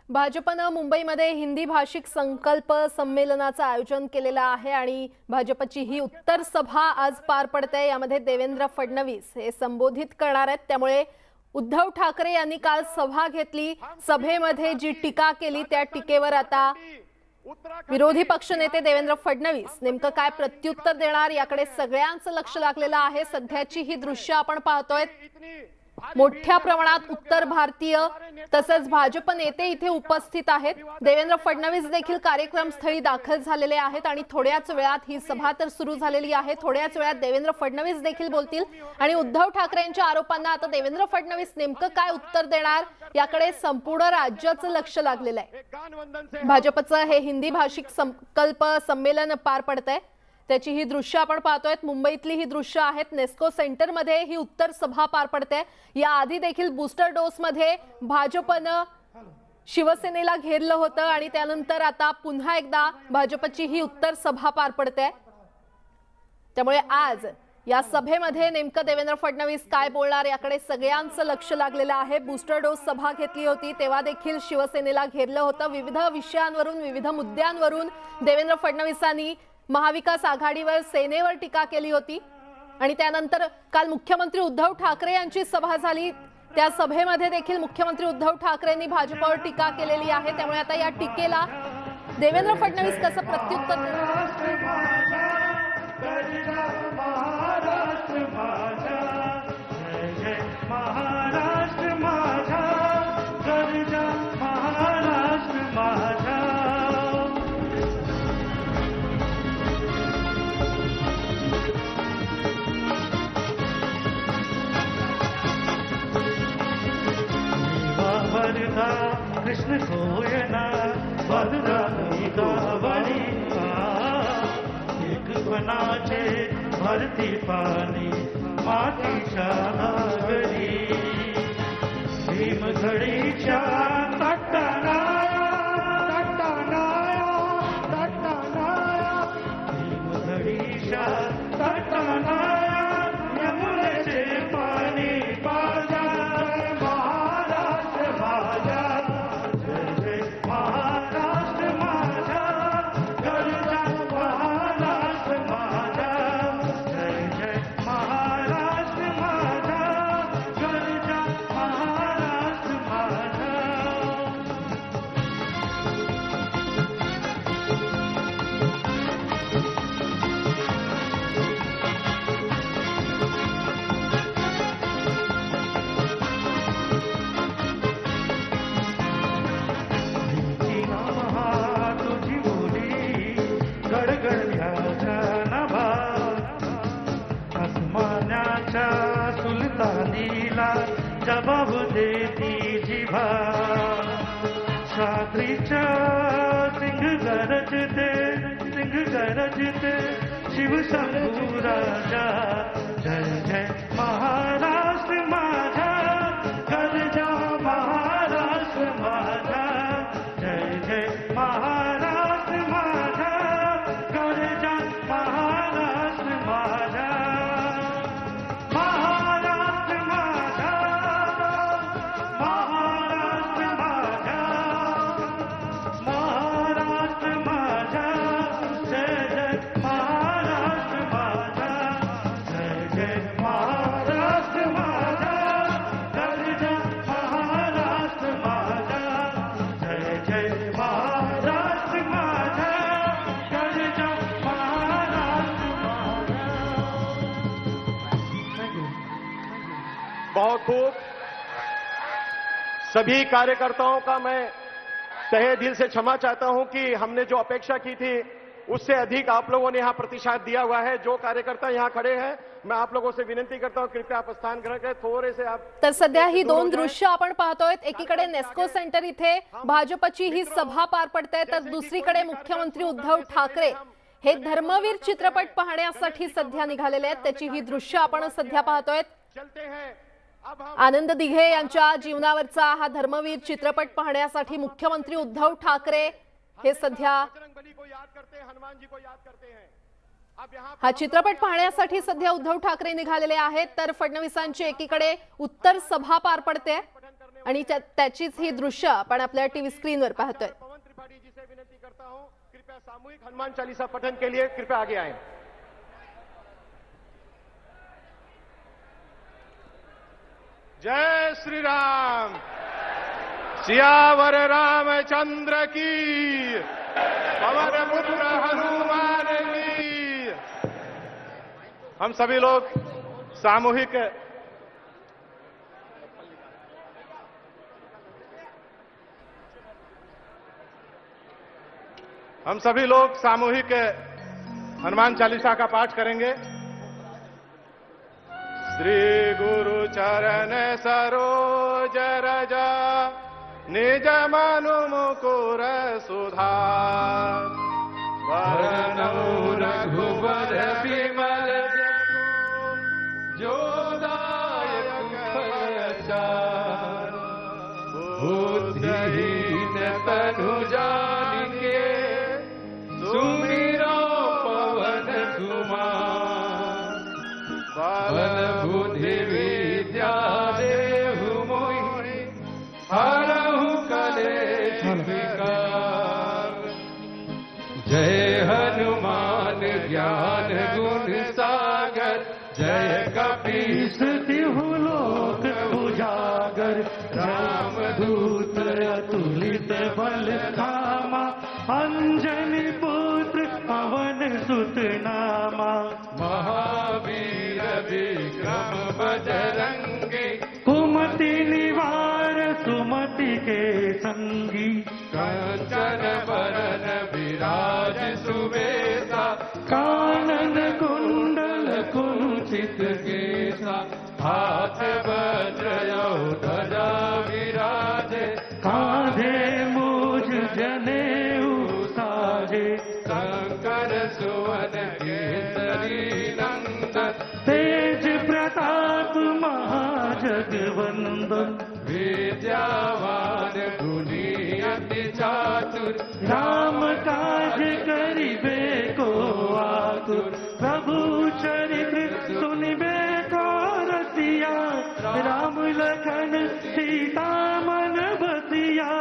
भाजपनं मुंबईमध्ये हिंदी भाषिक संकल्प संमेलनाचं आयोजन केलेलं आहे आणि भाजपची ही उत्तर सभा आज पार पडते। यामध्ये देवेंद्र फडणवीस हे संबोधित करणार आहेत। त्यामुळे उद्धव ठाकरे यांनी काल सभा घेतली। सभेमध्ये जी टीका केली त्या टीकेवर आता विरोधी पक्षनेते देवेंद्र फडणवीस नेमकं काय प्रत्युत्तर देणार याकडे सगळ्यांचं लक्ष लागलेलं आहे। सध्याची ही दृश्य आपण पाहतोय। मोठ्या प्रमाणात उत्तर भारतीय तसंच भाजप नेते इथे उपस्थित आहेत। देवेंद्र फडणवीस देखील कार्यक्रमस्थळी दाखल झालेले आहेत आणि थोड्याच वेळात ही सभा तर सुरू झालेली आहे। थोड्याच वेळात देवेंद्र फडणवीस देखील बोलतील आणि उद्धव ठाकरेंच्या आरोपांना आता देवेंद्र फडणवीस नेमकं काय उत्तर देणार याकडे संपूर्ण राज्याचं लक्ष लागलेलं आहे। भाजपचं हे हिंदी भाषिक संकल्प संमेलन पार पडतंय। त्याची ही दृश्य आपण पाहतोय। मुंबईतली ही दृश्य आहेत। नेस्को सेंटर मध्ये ही उत्तर सभा पार पडते। या आधी देखील बूस्टर डोस मध्ये भाजपनं शिवसेनेला घेरलं होतं आणि त्यानंतर आता पुन्हा एकदा भाजपची ही उत्तर सभा पार पडते। त्यामुळे आज या सभेमध्ये नेमकं देवेंद्र फडणवीस काय बोलणार याकडे सगळ्यांचं लक्ष लागलेलं आहे। बूस्टर डोस सभा घेतली होती तेव्हा देखील शिवसेनेला घेरलं होतं। विविध विषयांवरून विविध मुद्द्यांवरून देवेंद्र फडणवीसांनी महाविकास आघाडीवर सेनेवर टीका केली होती आणि त्यानंतर काल मुख्यमंत्री उद्धव ठाकरे यांची सभा झाली। त्या सभेमध्ये देखील मुख्यमंत्री उद्धव ठाकरेंनी भाजपवर टीका केलेली आहे। त्यामुळे आता या टीकेला देवेंद्र फडणवीस कसं प्रत्युत्तर देणार। कृष्ण सोयना वरदावली एक बनाचे भरती पाणी मातीच्या नागरी भीमघडीच्या भीमघडीच्या यमुनेचे पाणी सुलतानीला जबाब देती जिभा शास्त्रीच्या सिंह गरजते शिव शंभू राजा जय जय महाराष्ट्र माझा गरजा महाराष्ट्र माझा जय जय महाराष्ट्र माझा गरजा महाराष्ट्र माझा बहुत खूब। सभी कार्यकर्ताओं का मैं तहे दिल से क्षमा चाहता हूं कि हमने जो अपेक्षा की थी उससे अधिक आप लोगों ने यहां प्रतिशत दिया हुआ है। जो कार्यकर्ता यहां खड़े हैं मैं आप लोगों से विनंती करता हूं कृपया आप स्थान ग्रहण करें। थोड़े से आप तर सध्या ही दोन दृश्य आपण पाहतोय। एकीकडे नेस्को सेंटर इथे भाजपची ही सभा पार पडते तर दुसरीकडे मुख्यमंत्री उद्धव ठाकरे हे धर्मवीर चित्रपट पाहण्यासाठी सध्या निघालेले आहेत। त्याची ही दृश्य आपण सध्या पाहतोय। चलते हैं आनंद दिघे यांच्या जीवनावरचा हा धर्मवीर चित्रपट पाहण्यासाठी मुख्यमंत्री उद्धव ठाकरे हे सध्या हा चित्रपट पाहण्यासाठी सध्या उद्धव ठाकरे निघालेले आहेत। तर फडणवीसांची एकीकडे उत्तर सभा पार पडते आणि त्याचीच ही दृश्य आपण आपल्या टीव्ही स्क्रीनवर पाहतोय. पवन त्रिपाठी जी से विनती करता हूं, कृपया सामूहिक हनुमान चालीसा पठन के लिए कृपया आगे आए. जय श्री राम. सियावर रामचंद्र की, पवन पुत्र हनुमान की. हम सभी लोग सामूहिक हनुमान चालीसा का पाठ करेंगे. श्री गुरु चरण सरोज रज निज मनु मुकुर सुधार. वरनौ रघुवर विमल जो दायक फलचार. बुद्धिहीन तनु जानिके सुमिरो पवन कुमार. बल बुद्धि विद्या देहु मोहि हरहु कलेश विकार. जय हनुमान ज्ञान गुण सागर. जय कपीस तिहु लोक उजागर. रामदूत अतुलित बल धामा. अंजनी पुत्र पवन सुत नामा. महावीर विक्रम बजरंगी. कुमति निवार सुमति के संगी. कंचन बरन विराज सुबेसा. कानन कुंडल कुंचित केसा. हाथ वज्र ध्वजा विराजे. कांधे मूज जनेऊ साजे. शंकर सुवन केसरी नंदन. तेज प्रताप महाजगवंदन. विद्यावान गुणी अति चातुर. राम काज करिबे को आतुर. प्रभु चरित्र सुनिबे को रसिया. राम लखन सीता मन बसिया.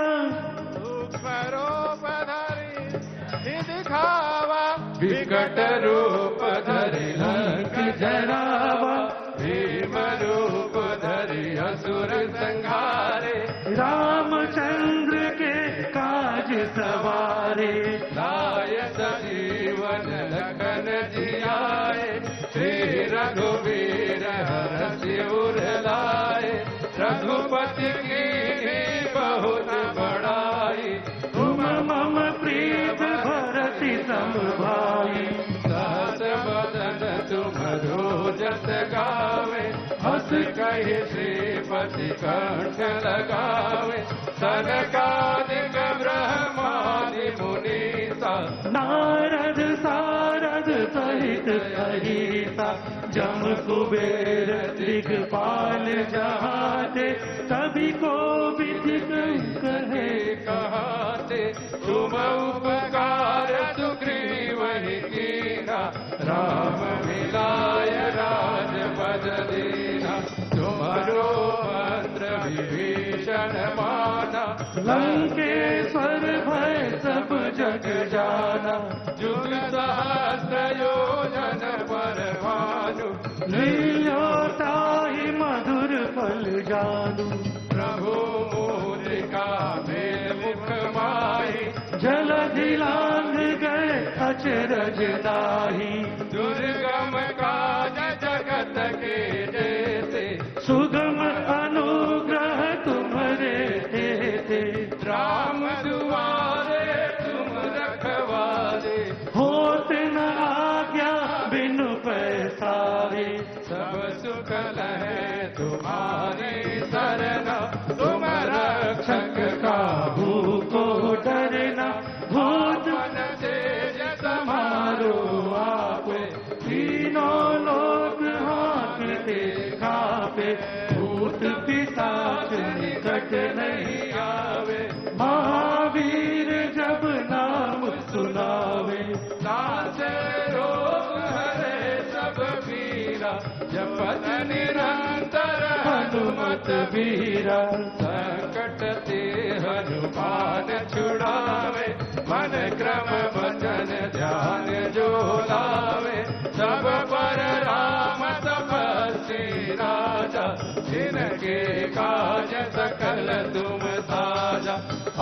रूप धरि दिखावा. विकट रूप धरि लंक जरावा. भीम रूप धरि असुर संहारे. रामचंद्र के काज सवारे. लाय सजीवन लखन जियाए. श्री रघुवीर हरषि उर लाए. रघुपति की बहुत बड़ाई. तुम मम प्रीत भरति सम भाई. सहस बदन तुम रोजस गावे. हस कहि श्रीपति कंठ लगावे. सनकादिक ब्रह्मादि मुनीसा. नारद सारद सहित सहिता. जम कुबेर दिगपाल जहाते. सभी को विधि कहे कहाते. तुम उपकार सुग्रीव ही कीना. राम मिलाय राजपद दीना. तुम्हारो मंत्र विभीषण माना. लंकेश्वर भय सब जग जाना. जुग सहस्र योजन पर भानु. लियो ताहि मधुर फल जानू. प्रभु मुद्रिका में मुख माही. जलधि लांघ गए अचरज दाही. दुर्गम काज जगत के जेते. सुगम अनुग्रह तुम्हारे तेते. राम दुआरे तुम रखवारे. होत न आज्ञा बिनु पैसारे. सब सुख लहे तुम्हारी सरना. तुम रक्षक काहू को डरना. भूत मन तेज समारो आपे. तीनों लोक हांकते कापे. भूत पिशाच निकट नहीं आवे. महावीर जब नाम सुनावे. नासे रोग हरे सब पीरा. जपत निरंतर हनुमत हनुमत वीरा संकट ते हनुमान छुड़ावे मन क्रम वचन ध्यान जो लावे सब पर राम तपस्वी राजा जिनके काज सकल तुम साजा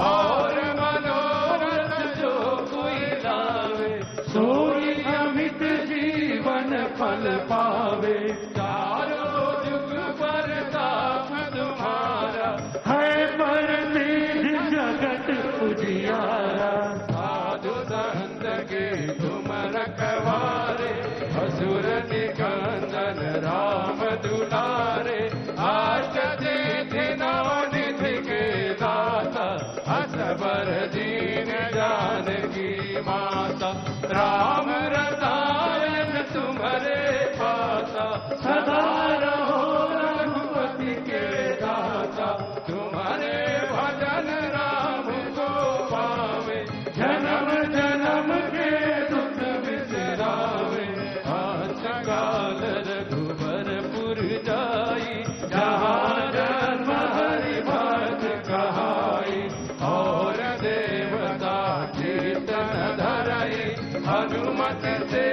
और मनोरथ जो कोई लावे सोई अमित जीवन फल पावे चारों जुग पर ताप तुम्हारा है पर तेज जगत उजियारा साधु संत के तुम रखवारे असुर निकंदन राम दुलारे अष्ट सिद्धि नव निधि के दाता असबर दीन जानकी माता राम रसायन तुम्हारे पासा सदा रहो रघुपति के दाता तुम्हारे भजन राम को पावे जन्म जन्म के दुख बिसरावे काल रघुबरपुर जाई जहाँ जन्म हरि भक्त कहाई और देवता कीर्तन धरई हनुमत से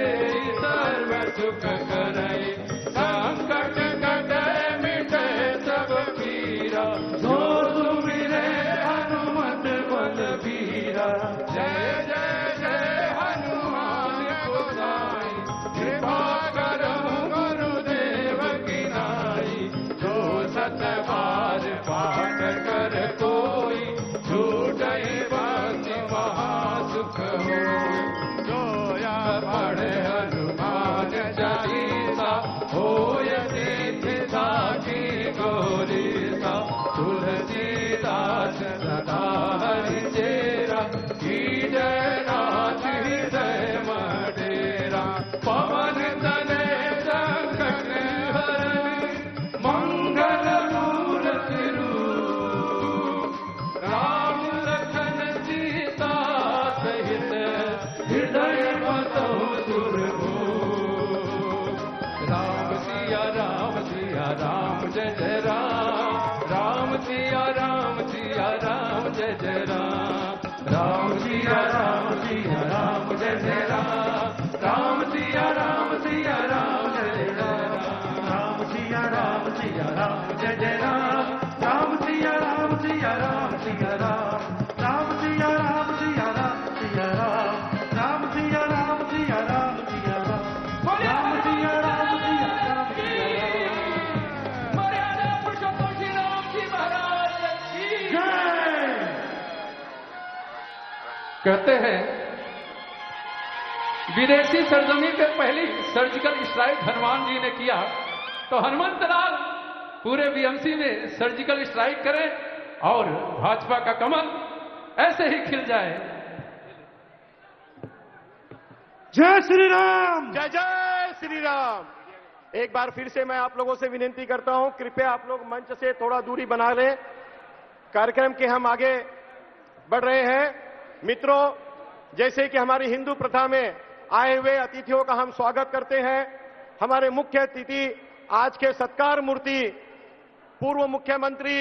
सर्व सुख करई संकट कटे मिटे सब पीरा जो सुमिरे हनुमत बलबीरा जय जय जय हनुमान गोसाई कृपा करो गुरुदेव की नाई जो सत बार पाठ कर कोई छूटई बंसी महासुख होय जोया पढ़े हनुमान चालीसा होय तीर्थ साखी गौरीसा तुलसीदास सदा हरि चेरा की जय नाथ हृदय मडेरा पवन तने संकट हरणी मंगल मूर्ति रूप राम लखन सीता सहित हृदय बसो सुरभूप राम सिया राम जय जय राम सिया राम जय जय राम सिया राम जय जय राम सिया राम जय जय राम सिया राम जय जय राम राम सिया राम सिया राम सिया राम राम सिया राम सिया राम सिया राम राम सिया राम सिया राम सिया राम राम सिया राम सिया राम मर्यादा पुरुषोत्तम श्री राम जी महाराज की जय। कहते हैं विदेशी सरजमी पे पहली सर्जिकल स्ट्राइक हनुमान जी ने किया तो हनुमंत लाल पूरे बीएमसी में सर्जिकल स्ट्राइक करें और भाजपा का कमल ऐसे ही खिल जाए। जय श्री राम। जय जय श्री राम। एक बार फिर से मैं आप लोगों से विनती करता हूं, कृपया आप लोग मंच से थोड़ा दूरी बना लें। कार्यक्रम के हम आगे बढ़ रहे हैं। मित्रों, जैसे कि हमारी हिंदू प्रथा में आए हुए अतिथियों का हम स्वागत करते हैं, हमारे मुख्य अतिथि आज के सत्कार मूर्ति पूर्व मुख्यमंत्री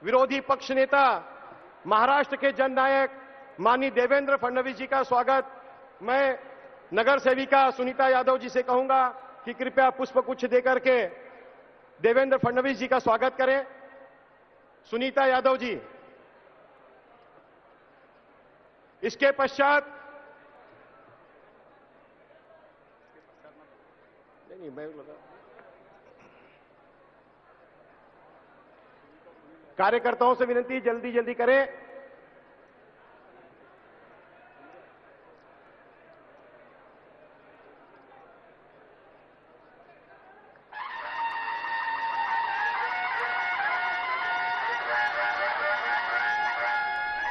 विरोधी पक्ष नेता महाराष्ट्र के जननायक माननीय देवेंद्र फडणवीस जी का स्वागत मैं नगर सेविका सुनीता यादव जी से कहूंगा कि कृपया पुष्पगुच्छ देकर के देवेंद्र फडणवीस जी का स्वागत करें। सुनीता यादव जी। इसके पश्चात नहीं मैं लगा कार्यकर्ताओं से विनती जल्दी जल्दी करें।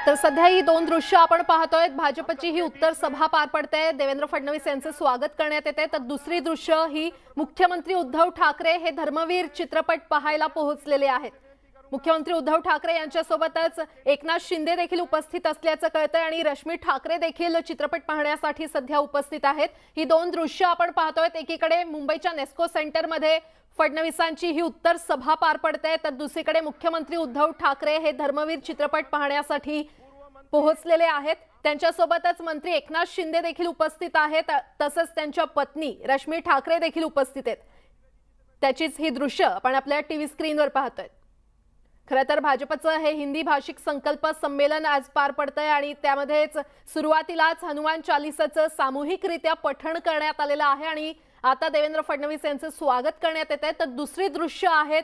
तर सध्या ही दोन दृश्य आपण पाहतोय। भाजपची ही उत्तर सभा पार पडते, देवेंद्र फडणवीस यांचे स्वागत करण्यात येते। तर दुसरी दृश्य ही मुख्यमंत्री उद्धव ठाकरे हे धर्मवीर चित्रपट पाहायला पोहोचलेले आहेत। मुख्यमंत्री उद्धव ठाकरे यांच्यासोबतच एकनाथ शिंदे देखील उपस्थित असल्याचं कळतंय आणि रश्मी ठाकरे देखील चित्रपट पाहण्यासाठी सध्या उपस्थित आहेत। ही दोन दृश्य आपण पाहतोय। एकीकडे मुंबईच्या नेस्को सेंटरमध्ये फडणवीसांची ही उत्तर सभा पार पडते, तर दुसरीकडे मुख्यमंत्री उद्धव ठाकरे हे धर्मवीर चित्रपट पाहण्यासाठी पोहोचलेले आहेत। त्यांच्यासोबतच मंत्री एकनाथ शिंदे देखील उपस्थित आहेत, तसंच त्यांच्या पत्नी रश्मी ठाकरे देखील उपस्थित आहेत। त्याचीच ही दृश्य आपण आपल्या टीव्ही स्क्रीनवर पाहतोय। खरं तर भाजपचं हे हिंदी भाषिक संकल्प संमेलन आज पार पडतंय आणि त्यामध्येच सुरुवातीलाच हनुमान चालीसाचं सामूहिकरित्या पठण करण्यात आलेलं आहे आणि आता देवेंद्र फडणवीस यांचं स्वागत करण्यात येत आहे। तर दुसरी दृश्य आहेत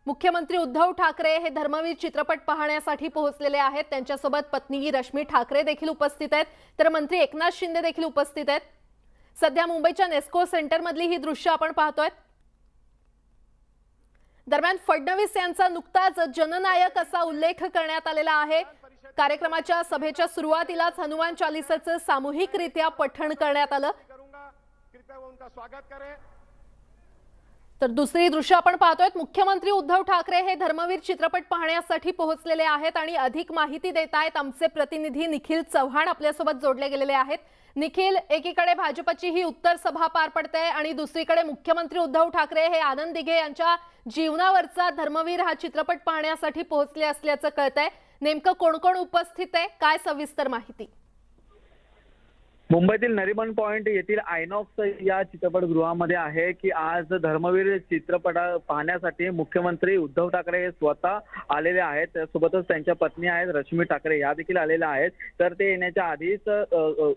मुख्यमंत्री उद्धव ठाकरे हे धर्मवीर चित्रपट पाहण्यासाठी पोहोचलेले आहेत। त्यांच्यासोबत पत्नी रश्मी ठाकरे देखील उपस्थित आहेत, तर मंत्री एकनाथ शिंदे देखील उपस्थित आहेत। सध्या मुंबईच्या नेस्को सेंटरमधली ही दृश्य आपण पाहतोय। दरम्यान फडणवीस यांचा नुकताच जननायक असा उल्लेख करण्यात आलेला आहे। कार्यक्रमाच्या सभेच्या सुरुवातीलाच हनुमान चालीसाचं सामूहिकरित्या पठण करण्यात आलं। तर दुसरी दृश्य आपण पाहतोय। मुख्यमंत्री उद्धव ठाकरे हे धर्मवीर चित्रपट पाहण्यासाठी पोहोचलेले आहेत आणि अधिक माहिती देत आहेत आमचे प्रतिनिधी निखिल चव्हाण आपल्यासोबत जोडले गेलेले आहेत। निखिल, एकीकडे भाजपची ही उत्तर सभा पार पडते आणि दुसरीकडे मुख्यमंत्री उद्धव ठाकरे हे आनंद दिघे यांच्या जीवनावरचा धर्मवीर हा चित्रपट पाहण्यासाठी पोहोचले असल्याचं कळतंय। नेमकं कोण कोण उपस्थित आहे, काय सविस्तर माहिती? मुंबईतील नरिमन पॉइंट येथील आयनॉक्स या चित्रपटगृहामध्ये आहे की आज धर्मवीर चित्रपट पाहण्यासाठी मुख्यमंत्री उद्धव ठाकरे हे स्वतः आलेले आहेत। त्यासोबतच त्यांच्या पत्नी आहेत रश्मी ठाकरे, या देखील आलेल्या आहेत। तर ते येण्याच्या आधीच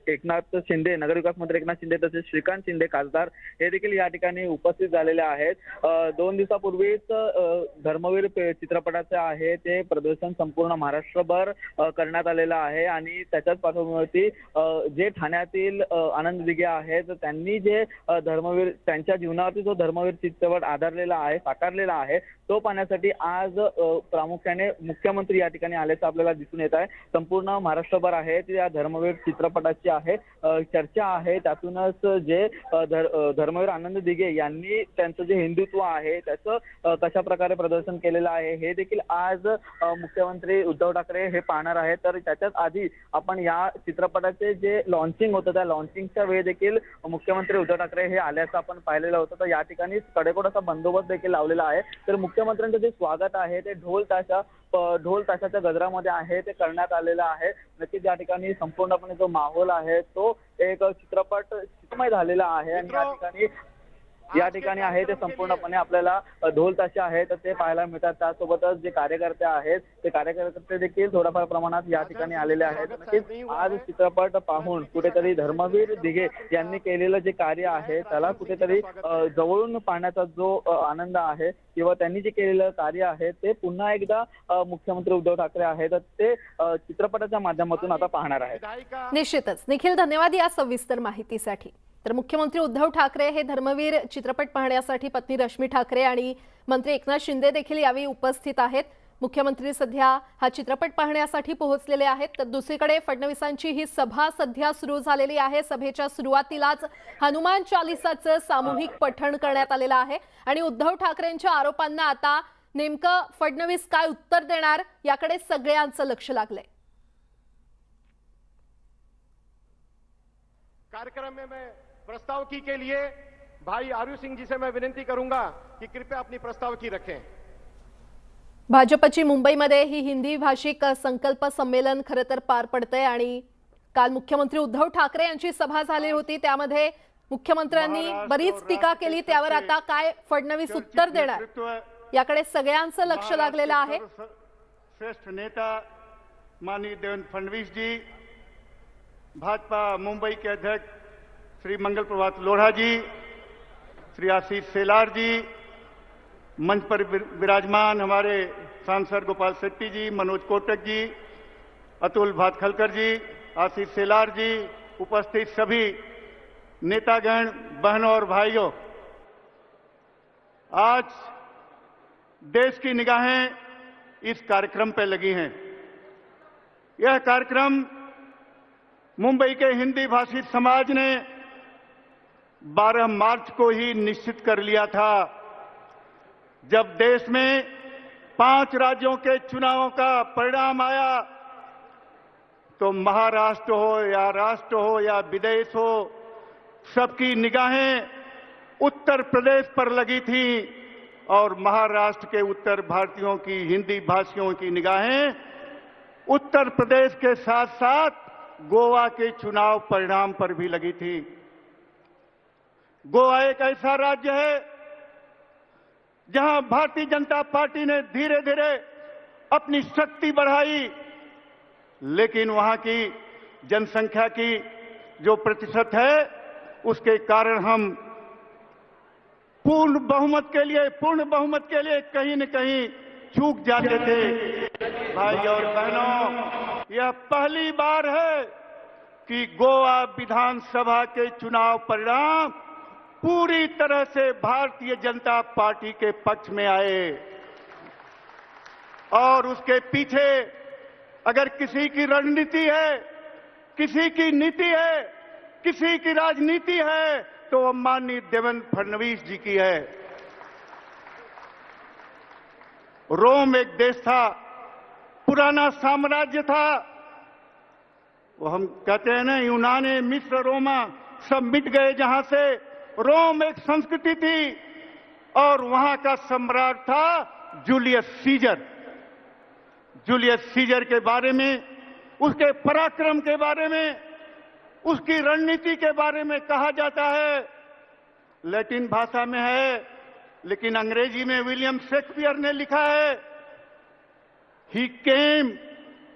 एकनाथ शिंदे, नगरविकास मंत्री एकनाथ शिंदे तसेच श्रीकांत शिंदे खासदार हे देखील या ठिकाणी उपस्थित झालेले आहेत। 2 दिवसापूर्वीच धर्मवीर चित्रपटाचे आहे ते प्रदर्शन संपूर्ण महाराष्ट्रभर करण्यात आलेलं आहे आणि त्याच्याच पार्श्वभूमीवरती जे ठाण्यातील आनंद दिघे आहेत त्यांनी जे धर्मवीर त्यांच्या जीवनावरती जो धर्मवीर चित्रपट आधारलेला आहे, साकारलेला आहे, तो पाहण्यासाठी आज प्रामुख्याने मुख्यमंत्री या ठिकाणी आल्याचं आपल्याला दिसून येत आहे। संपूर्ण महाराष्ट्रभर आहे या धर्मवीर चित्रपटाची आहे चर्चा आहे। त्यातूनच जे धर्मवीर आनंद दिघे यांनी त्यांचं जे हिंदुत्व आहे त्याचं कशा प्रकारे प्रदर्शन केलेलं आहे हे देखील आज मुख्यमंत्री उद्धव ठाकरे हे पाहणार आहेत। तर त्याच्याच आधी आपण या चित्रपटाचे जे लॉन्चिंग होतं त्या लॉन्चिंगच्या वेळी देखील मुख्यमंत्री उद्धव ठाकरे हे आल्याचं आपण पाहिलेलं होतं। तर या ठिकाणी कडेकोट असा बंदोबस्त देखील लावलेला आहे। तर मुख्यमंत्र्यांचं जे स्वागत आहे ते ढोल ताशाच्या गजरामध्ये आहे ते करण्यात आलेलं आहे। नक्कीच या ठिकाणी संपूर्णपणे जो माहोल आहे तो एक चित्रमय झालेला आहे आणि या ठिकाणी आहे ते संपूर्णपणे आपल्याला ढोल ताशे आहेत ते पाहायला मिळतात। त्यासोबतच जे कार्यकर्ते आहेत ते कार्यकर्ते देखील थोड्याफार प्रमाणात या ठिकाणी आलेले आहेत। नक्कीच आज चित्रपट पाहून कुठेतरी धर्मवीर दिघे यांनी केलेलं जे कार्य आहे त्याला कुठेतरी जवळून पाहण्याचा जो आनंद आहे किंवा त्यांनी जे केलेलं कार्य आहे ते पुन्हा एकदा मुख्यमंत्री उद्धव ठाकरे आहेत ते चित्रपटाच्या माध्यमातून आता पाहणार आहेत। निश्चितच निखिल, धन्यवाद या सविस्तर माहितीसाठी। तर मुख्यमंत्री उद्धव ठाकरे हे धर्मवीर चित्रपट पाहण्यासाठी पत्नी रश्मी ठाकरे आणि मंत्री एकनाथ शिंदे देखील यावेळी उपस्थित आहेत। मुख्यमंत्री सध्या हा चित्रपट पाहण्यासाठी पोहोचलेले आहेत, तर दुसरीकडे फडणवीसांची ही सभा सध्या सुरू झालेली आहे। सभेच्या सुरुवातीलाच हनुमान चालीसाचं सामूहिक पठण करण्यात आलेलं आहे आणि उद्धव ठाकरेंच्या आरोपांना आता नेमकं फडणवीस काय उत्तर देणार याकडे सगळ्यांचं लक्ष लागलंय। कार्यक्रम में मैं प्रस्ताव की के लिए भाई आरू सिंह जी से मैं विनंती करूंगा कि कृपया अपनी प्रस्ताव की रखें। भाजपची मुंबईमध्ये ही हिंदी भाषिक संकल्प संमेलन खरं तर पार पडतंय आणि काल मुख्यमंत्री उद्धव ठाकरे यांची सभा झाली होती। त्यामध्ये मुख्यमंत्र्यांनी बरीच टीका केली, त्यावर आता काय फडणवीस उत्तर देणार याकडे सगळ्यांचं लक्ष लागलेलं आहे। श्रेष्ठ नेता माननीय देवेंद्र फडणवीस जी, भाजपा मुंबई के अध्यक्ष श्री मंगल प्रभात लोढ़ा जी, श्री आशीष सेलार जी, मंच पर विराजमान हमारे सांसद गोपाल शेट्टी जी, मनोज कोटक जी, अतुल भातखलकर जी, आशीष सेलार जी, उपस्थित सभी नेतागण, बहनों और भाइयों, आज देश की निगाहें इस कार्यक्रम पर लगी हैं। यह कार्यक्रम मुंबई के हिंदी भाषी समाज ने 12 मार्च को ही निश्चित कर लिया था, जब देश में 5 राज्यों के चुनावों का परिणाम आया तो महाराष्ट्र हो या राष्ट्र हो या विदेश हो, सबकी निगाहें उत्तर प्रदेश पर लगी थी और महाराष्ट्र के उत्तर भारतीयों की, हिंदी भाषियों की निगाहें उत्तर प्रदेश के साथ साथ गोवा के चुनाव परिणाम पर भी लगी थी। गोवा एक ऐसा राज्य है जहां भारतीय जनता पार्टी ने धीरे धीरे अपनी शक्ति बढ़ाई, लेकिन वहां की जनसंख्या की जो प्रतिशत है उसके कारण हम पूर्ण बहुमत के लिए कहीं न कहीं चूक जाते थे। भाई और बहनों, यह पहली बार है कि गोवा विधानसभा के चुनाव परिणाम पूरी तरह से भारतीय जनता पार्टी के पक्ष में आए और उसके पीछे अगर किसी की रणनीति है, किसी की नीति है, किसी की राजनीति है तो वह माननीय देवेंद्र फडणवीस जी की है। रोम एक देश था, पुराना साम्राज्य था, वो हम कहते हैं ना यूनानी, मिस्र, रोमा सब मिट गए जहां से। रोम एक संस्कृति थी और वहां का सम्राट था जूलियस सीजर। जूलियस सीजर के बारे में, उसके पराक्रम के बारे में, उसकी रणनीति के बारे में कहा जाता है। लैटिन भाषा में है, लेकिन अंग्रेजी में विलियम शेक्सपियर ने लिखा है, ही केम,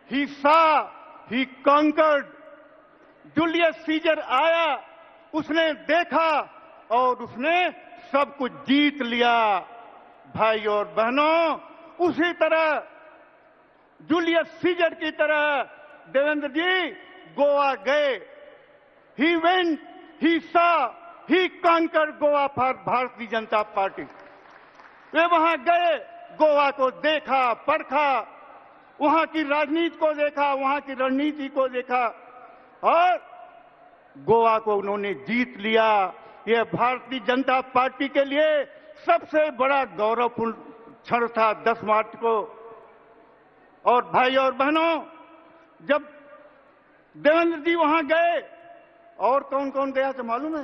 ही सा, ही कॉन्कर्ड। जूलियस सीजर आया, उसने देखा और उसने सब कुछ जीत लिया। भाई और बहनों, उसी तरह जूलियस सीजर की तरह देवेंद्र जी गोवा गए। ही वेंट, ही सा, ही conquered Goa for Bharatiya Janata party. वे वहां गए, गोवा को देखा, परखा, वहां की राजनीति को देखा, वहां की रणनीति को देखा और गोवा को उन्होंने जीत लिया। यह भारतीय जनता पार्टी के लिए सबसे बड़ा गौरवपूर्ण क्षण था 10 मार्च को। और भाई और बहनों, जब देवेंद्र जी वहां गए, और कौन कौन गया था मालूम है?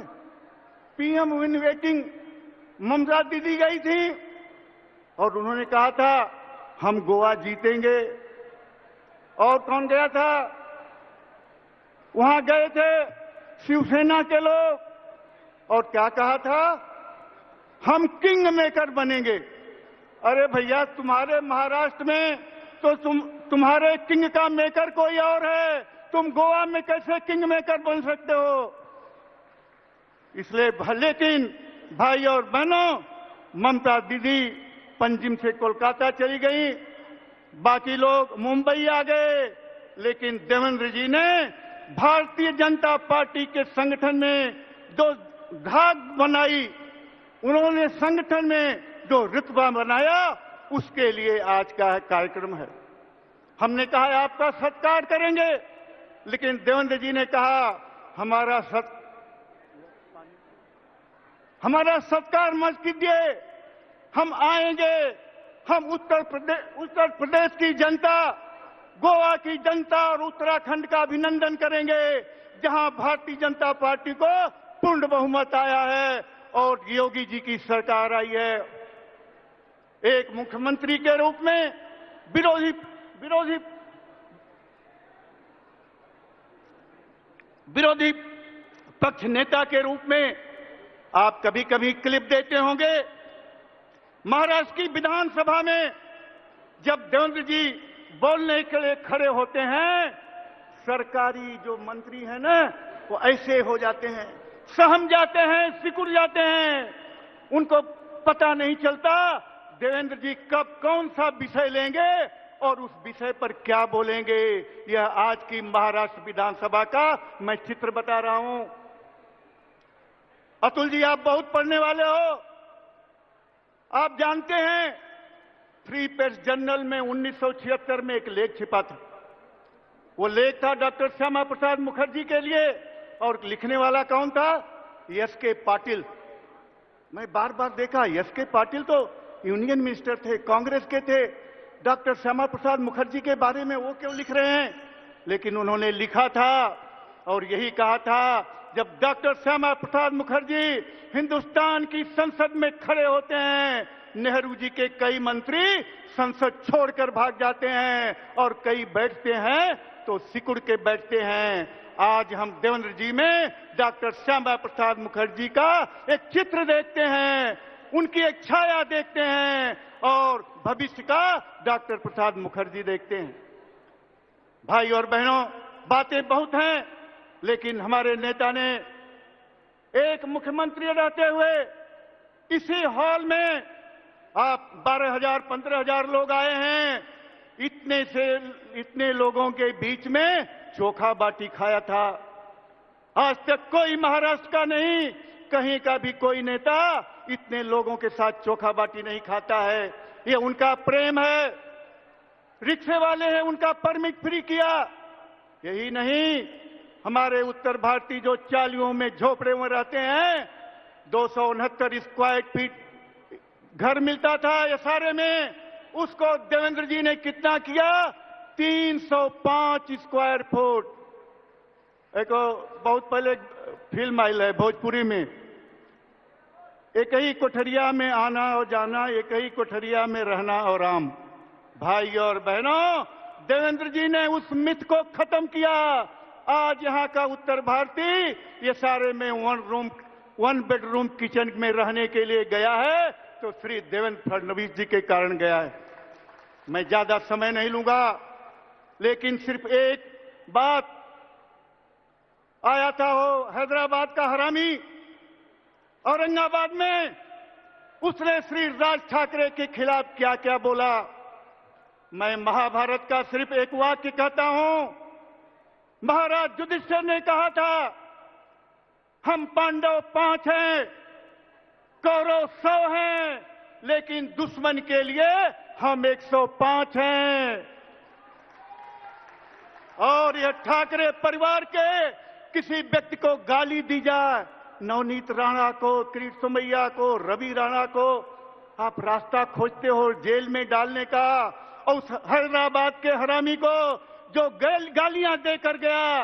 पीएम विन वेटिंग ममता दीदी गई थी और उन्होंने कहा था हम गोवा जीतेंगे। और कौन गया था? वहां गए थे शिवसेना के लोग और क्या कहा था? हम किंग मेकर बनेंगे। अरे भैया, तुम्हारे महाराष्ट्र में तो तुम्हारे किंग का मेकर कोई और है, तुम गोवा में कैसे किंग मेकर बन सकते हो? इसलिए लेकिन भाई और बहनों, ममता दीदी पंजिम से कोलकाता चली गई, बाकी लोग मुंबई आ गए, लेकिन देवेंद्र जी ने भारतीय जनता पार्टी के संगठन में जो धाक बनाई, उन्होंने संगठन में जो रुतबा बनाया, उसके लिए आज का कार्यक्रम है। हमने कहा आपका सत्कार करेंगे, लेकिन देवेंद्र जी ने कहा हमारा सत्कार मत कीजिए, हम आएंगे, हम उत्तर प्रदेश की जनता, गोवा की जनता और उत्तराखंड का अभिनंदन करेंगे, जहां भारतीय जनता पार्टी को पूर्ण बहुमत आया है और योगी जी की सरकार आई है। एक मुख्यमंत्री के रूप में विरोधी पक्ष नेता के रूप में आप कभी कभी क्लिप देते होंगे। महाराष्ट्र की विधानसभा में जब देवेंद्र जी बोलने के लिए खड़े होते हैं, सरकारी जो मंत्री हैं ना, वो ऐसे हो जाते हैं, सहम जाते हैं, सिकुड़ जाते हैं। उनको पता नहीं चलता देवेंद्र जी कब कौन सा विषय लेंगे और उस विषय पर क्या बोलेंगे। यह आज की महाराष्ट्र विधानसभा का मैं चित्र बता रहा हूं। अतुल जी, आप बहुत पढ़ने वाले हो, आप जानते हैं फ्री प्रेस जर्नल में 1976 में एक लेख छिपा था। वो लेख था डॉक्टर श्यामा प्रसाद मुखर्जी के लिए, और लिखने वाला कौन था? एस.के. पाटिल। मैं बार बार देखा, एस.के. पाटिल तो यूनियन मिनिस्टर थे, कांग्रेस के थे, डॉक्टर श्यामा प्रसाद मुखर्जी के बारे में वो क्यों लिख रहे हैं? लेकिन उन्होंने लिखा था और यही कहा था, जब डॉक्टर श्यामा प्रसाद मुखर्जी हिंदुस्तान की संसद में खड़े होते हैं, नेहरू जी के कई मंत्री संसद छोड़कर भाग जाते हैं और कई बैठते हैं तो सिकुड़ के बैठते हैं। आज हम देवेंद्र जी में डॉक्टर श्यामा प्रसाद मुखर्जी का एक चित्र देखते हैं, उनकी एक छाया देखते हैं और भविष्य का डॉक्टर प्रसाद मुखर्जी देखते हैं। भाई और बहनों, बातें बहुत हैं, लेकिन हमारे नेता ने एक मुख्यमंत्री रहते हुए इसी हॉल में आप 12,000 15,000 लोग आए हैं, इतने लोगों के बीच में चोखा बाटी खाया था। आज तक कोई महाराष्ट्र का नहीं, कहीं का भी कोई नेता इतने लोगों के साथ चोखा बाटी नहीं खाता है। ये उनका प्रेम है। रिक्शे वाले हैं, उनका परमिट फ्री किया। यही नहीं, हमारे उत्तर भारतीय जो चालियों में झोपड़े में रहते हैं, 269 स्क्वायर फीट घर मिलता था ये सारे में, उसको देवेंद्र जी ने कितना किया? 305 स्क्वायर फुट। एक बहुत पहले फिल्म आई है भोजपुरी में, एक ही कोठरिया में आना और जाना, एक ही कोठरिया में रहना और आम। भाई और बहनों, देवेंद्र जी ने उस मिथ को खत्म किया। आज यहाँ का उत्तर भारतीय ये सारे में वन बेडरूम किचन में रहने के लिए गया है तो श्री देवेंद्र फडणवीस जी के कारण गया है। मैं ज्यादा समय नहीं लूंगा, लेकिन सिर्फ एक बात, आया था वो हैदराबाद का हरामी औरंगाबाद में, उसने श्री राज ठाकरे के खिलाफ क्या क्या बोला। मैं महाभारत का सिर्फ एक वाक्य कहता हूं। महाराज युधिष्ठिर ने कहा था, हम पांडव 5 हैं, कौरव 100 हैं, लेकिन दुश्मन के लिए हम 105 हैं। और यह ठाकरे परिवार के किसी व्यक्ति को गाली दी जाए, नवनीत राणा को, किरीट सोमैया को, रवि राणा को, आप रास्ता खोजते हो जेल में डालने का। और उस हैदराबाद के हरामी को जो गालियां देकर गया,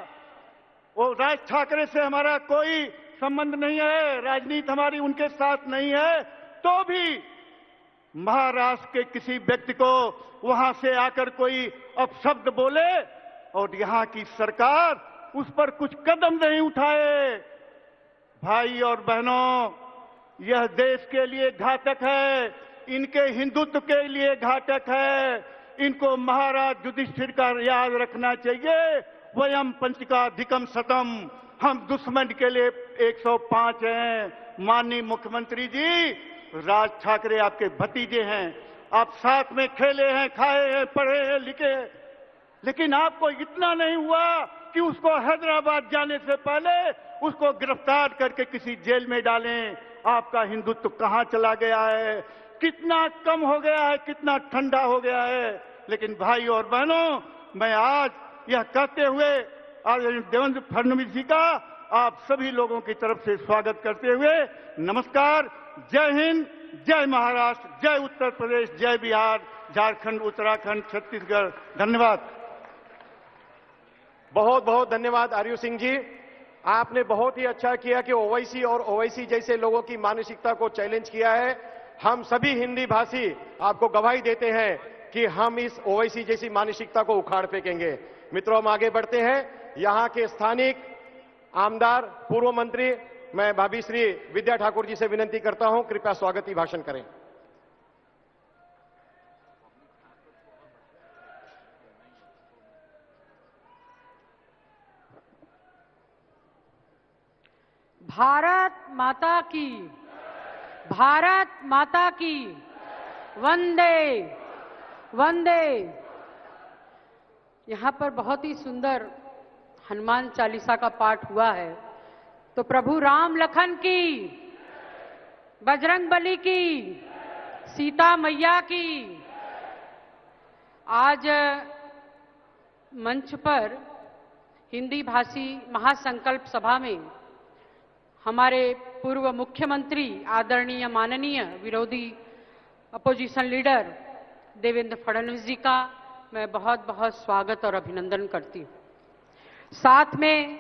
वो राज ठाकरे से हमारा कोई संबंध नहीं है, राजनीति हमारी उनके साथ नहीं है, तो भी महाराष्ट्र के किसी व्यक्ति को वहां से आकर कोई अपशब्द बोले और यहां की सरकार उस पर कुछ कदम नहीं उठाए। भाई और बहनों, यह देश के लिए घातक है, इनके हिंदुत्व के लिए घातक है। इनको महाराज युधिष्ठिर का याद रखना चाहिए। वयम पंचकाधिकम शतम, हम दुश्मन के लिए 105 हैं। माननीय मुख्यमंत्री जी, राज ठाकरे आपके भतीजे हैं, आप साथ में खेले हैं, खाए हैं, पढ़े हैं, लिखे हैं, लेकिन आपको इतना नहीं हुआ कि उसको हैदराबाद जाने से पहले उसको गिरफ्तार करके किसी जेल में डालें। आपका हिंदुत्व कहां चला गया है, कितना कम हो गया है, कितना ठंडा हो गया है। लेकिन भाई और बहनों, मैं आज यह कहते हुए आज देवेंद्र फडणवीस जी का आप सभी लोगों की तरफ से स्वागत करते हुए नमस्कार, जय हिंद, जय महाराष्ट्र, जय उत्तर प्रदेश, जय बिहार, झारखंड, उत्तराखंड, छत्तीसगढ़। धन्यवाद। बहुत बहुत धन्यवाद आर्यू सिंह जी। आपने बहुत ही अच्छा किया कि ओवैसी और ओवैसी जैसे लोगों की मानसिकता को चैलेंज किया है। हम सभी हिंदी भाषी आपको गवाही देते हैं कि हम इस ओवैसी जैसी मानसिकता को उखाड़ फेंकेंगे। मित्रों, हम आगे बढ़ते हैं। यहां के स्थानिक आमदार, पूर्व मंत्री, मैं भाभी श्री विद्या ठाकुर जी से विनती करता हूं, कृपया स्वागती भाषण करें। भारत माता की, भारत माता की, वंदे वंदे। यहाँ पर बहुत ही सुंदर हनुमान चालीसा का पाठ हुआ है। तो प्रभु राम लखन की, बजरंग बली की, सीता मैया की। आज मंच पर हिंदी भाषी महासंकल्प सभा में हमारे पूर्व मुख्यमंत्री, आदरणीय माननीय विरोधी अपोजिशन लीडर देवेंद्र फडणवीस जी का मैं बहुत बहुत स्वागत और अभिनंदन करती हूँ। साथ में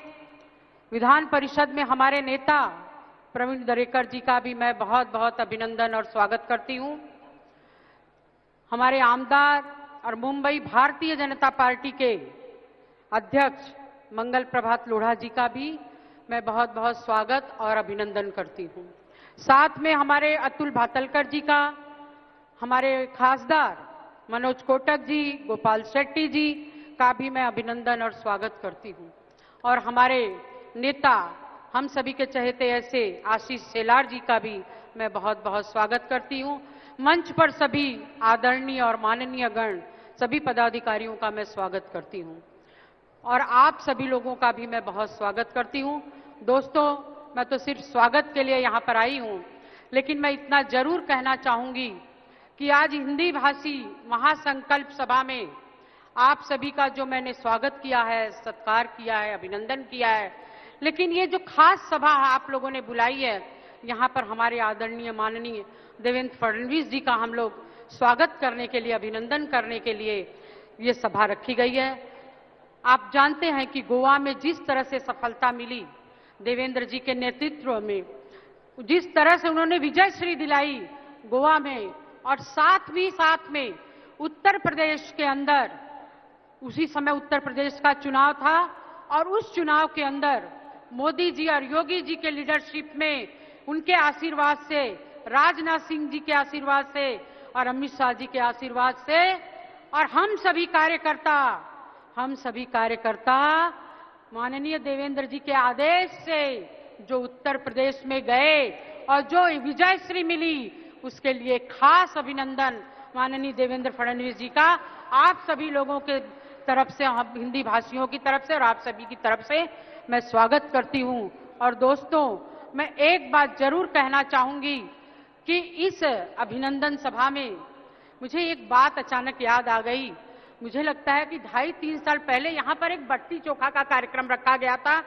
विधान परिषद में हमारे नेता प्रवीण दरेकर जी का भी मैं बहुत बहुत अभिनंदन और स्वागत करती हूँ। हमारे आमदार और मुंबई भारतीय जनता पार्टी के अध्यक्ष मंगल प्रभात लोढ़ा जी का भी मैं बहुत बहुत स्वागत और अभिनंदन करती हूँ। साथ में हमारे अतुल भातलकर जी का, हमारे खासदार मनोज कोटक जी, गोपाल शेट्टी जी का भी मैं अभिनंदन और स्वागत करती हूँ। और हमारे नेता, हम सभी के चहेते ऐसे आशीष शेलार जी का भी मैं बहुत बहुत स्वागत करती हूँ। मंच पर सभी आदरणीय और माननीय गण, सभी पदाधिकारियों का मैं स्वागत करती हूँ और आप सभी लोगों का भी मैं बहुत स्वागत करती हूँ। दोस्तों, मैं तो सिर्फ स्वागत के लिए यहाँ पर आई हूँ, लेकिन मैं इतना जरूर कहना चाहूंगी कि आज हिंदी भाषी महासंकल्प सभा में आप सभी का जो मैंने स्वागत किया है, सत्कार किया है, अभिनंदन किया है, लेकिन ये जो खास सभा आप लोगों ने बुलाई है, यहाँ पर हमारे आदरणीय माननीय देवेंद्र फडणवीस जी का हम लोग स्वागत करने के लिए, अभिनंदन करने के लिए ये सभा रखी गई है। आप जानते हैं कि गोवा में जिस तरह से सफलता मिली देवेंद्र जी के नेतृत्व में, जिस तरह से उन्होंने विजयश्री दिलाई गोवा में, और साथ में उत्तर प्रदेश के अंदर, उसी समय उत्तर प्रदेश का चुनाव था और उस चुनाव के अंदर मोदी जी और योगी जी के लीडरशिप में, उनके आशीर्वाद से, राजनाथ सिंह जी के आशीर्वाद से और अमित शाह जी के आशीर्वाद से और हम सभी कार्यकर्ता माननीय देवेंद्र जी के आदेश से जो उत्तर प्रदेश में गए और जो विजयश्री मिली, उसके लिए खास अभिनंदन माननीय देवेंद्र फडणवीस जी का आप सभी लोगों के तरफ से, हम हिंदी भाषियों की तरफ से और आप सभी की तरफ से मैं स्वागत करती हूं। और दोस्तों, मैं एक बात जरूर कहना चाहूंगी कि इस अभिनंदन सभा में मुझे एक बात अचानक याद आ गई। मुझे लगता है कि 2.5-3 साल पहले यहाँ पर एक बट्टी चोखा का कार्यक्रम रखा गया था,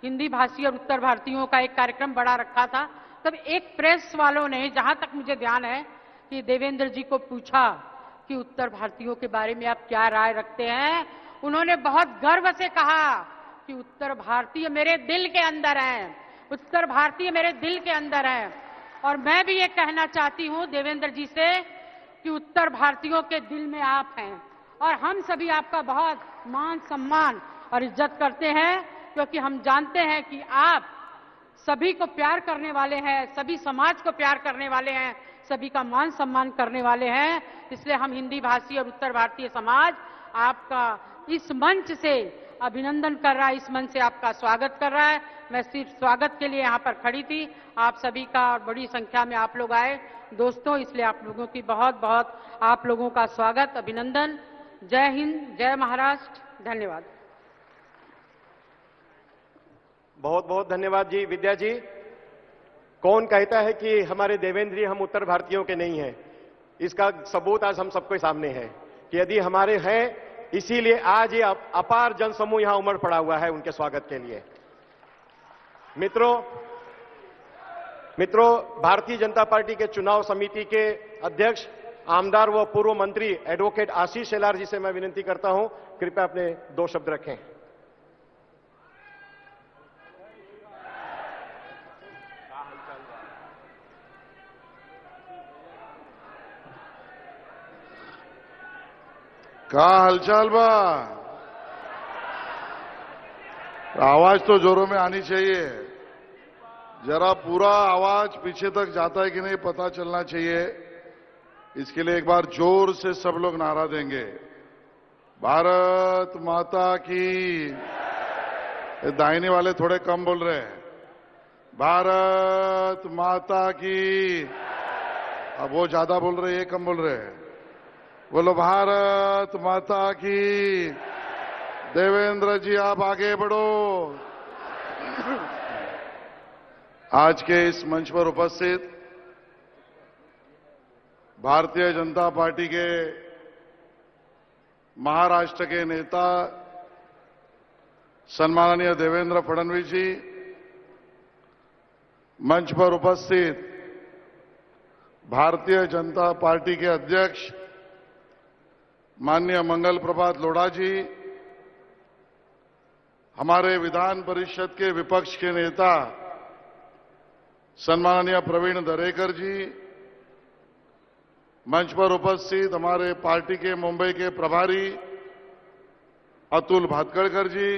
हिंदी भाषी और उत्तर भारतीयों का एक कार्यक्रम बड़ा रखा था। तब एक प्रेस वालों ने, जहां तक मुझे ध्यान है, कि देवेंद्र जी को पूछा कि उत्तर भारतीयों के बारे में आप क्या राय रखते हैं। उन्होंने बहुत गर्व से कहा कि उत्तर भारतीय मेरे दिल के अंदर हैं, उत्तर भारतीय मेरे दिल के अंदर हैं। और मैं भी ये कहना चाहती हूँ देवेंद्र जी से कि उत्तर भारतीयों के दिल में आप हैं और हम सभी आपका बहुत मान सम्मान और इज्जत करते हैं, क्योंकि हम जानते हैं कि आप सभी को प्यार करने वाले हैं, सभी समाज को प्यार करने वाले हैं, सभी का मान सम्मान करने वाले हैं। इसलिए हम हिंदी भाषी और उत्तर भारतीय समाज आपका इस मंच से अभिनंदन कर रहा है, इस मंच से आपका स्वागत कर रहा है। मैं सिर्फ स्वागत के लिए यहाँ पर खड़ी थी, आप सभी का, और बड़ी संख्या में आप लोग आए दोस्तों, इसलिए आप लोगों की बहुत बहुत आप लोगों का स्वागत, अभिनंदन। जय हिंद, जय महाराष्ट्र, धन्यवाद। बहुत बहुत धन्यवाद जी। विद्या जी, कौन कहता है कि हमारे देवेंद्र जी हम उत्तर भारतीयों के नहीं हैं? इसका सबूत आज हम सबके सामने है कि यदि हमारे हैं, इसीलिए आज ये अपार जनसमूह यहां उमड़ पड़ा हुआ है उनके स्वागत के लिए। मित्रों, भारतीय जनता पार्टी के चुनाव समिति के अध्यक्ष, आमदार व पूर्व मंत्री एडवोकेट आशीष शेलार जी से मैं विनती करता हूं, कृपया अपने 2 शब्द रखें। का हालचाल बा? आवाज तो जोरों में आनी चाहिए, जरा पूरा आवाज पीछे तक जाता है कि नहीं पता चलना चाहिए। इसके लिए एक बार जोर से सब लोग नारा देंगे, भारत माता की। ये दाहिने वाले थोड़े कम बोल रहे हैं, भारत माता की। अब वो ज्यादा बोल रहे हैं, ये कम बोल रहे हैं। बोलो भारत माता की। देवेंद्र जी आप आगे बढ़ो। आज के इस मंच पर उपस्थित भारतीय जनता पार्टी के महाराष्ट्र के नेता सम्माननीय देवेंद्र फडणवीस जी, मंच पर उपस्थित भारतीय जनता पार्टी के अध्यक्ष माननीय मंगल प्रभात लोढ़ा जी, हमारे विधान परिषद के विपक्ष के नेता सम्माननीय प्रवीण दरेकर जी, मंच पर उपस्थित हमारे पार्टी के मुंबई के प्रभारी अतुल भातखळकर जी,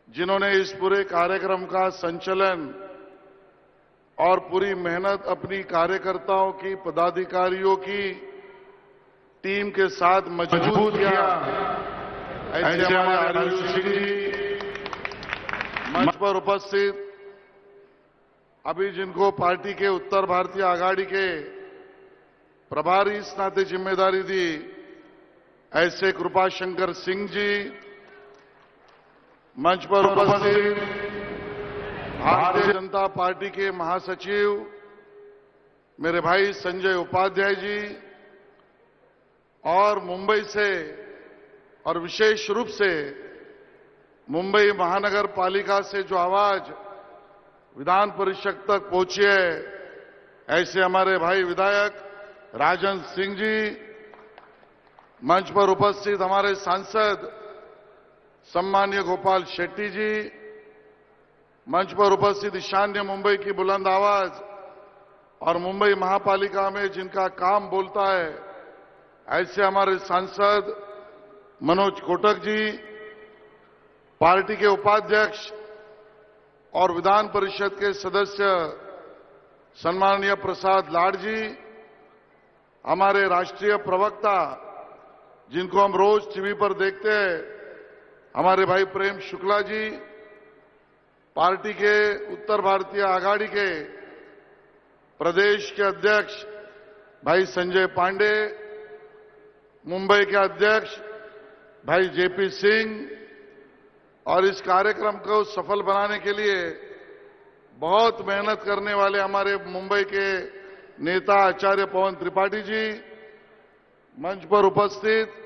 जिन्होंने इस पूरे कार्यक्रम का संचालन और पूरी मेहनत अपनी कार्यकर्ताओं की, पदाधिकारियों की टीम के साथ मजबूत किया, ऐसे हमारे आयुष सिंह जी, मंच पर उपस्थित अभी जिनको पार्टी के उत्तर भारतीय आघाड़ी के प्रभारी इस नाते जिम्मेदारी दी, ऐसे कृपाशंकर सिंह जी, मंच पर उपस्थित भारतीय जनता पार्टी के महासचिव मेरे भाई संजय उपाध्याय जी, और मुंबई से और विशेष रूप से मुंबई महानगर पालिका से जो आवाज विधान परिषद तक पहुंची है, ऐसे हमारे भाई विधायक राजन सिंह जी, मंच पर उपस्थित हमारे सांसद सम्माननीय गोपाल शेट्टी जी, मंच पर उपस्थित ईशान्य मुंबई की बुलंद आवाज और मुंबई महापालिका में जिनका काम बोलता है, ऐसे हमारे सांसद मनोज कोटक जी, पार्टी के उपाध्यक्ष और विधान परिषद के सदस्य सम्माननीय प्रसाद लाड जी, हमारे राष्ट्रीय प्रवक्ता जिनको हम रोज टीवी पर देखते हैं, हमारे भाई प्रेम शुक्ला जी, पार्टी के उत्तर भारतीय आघाड़ी के प्रदेश के अध्यक्ष भाई संजय पांडे, मुंबई के अध्यक्ष भाई जेपी सिंह, और इस कार्यक्रम को सफल बनाने के लिए बहुत मेहनत करने वाले हमारे मुंबई के नेता आचार्य पवन त्रिपाठी जी, मंच पर उपस्थित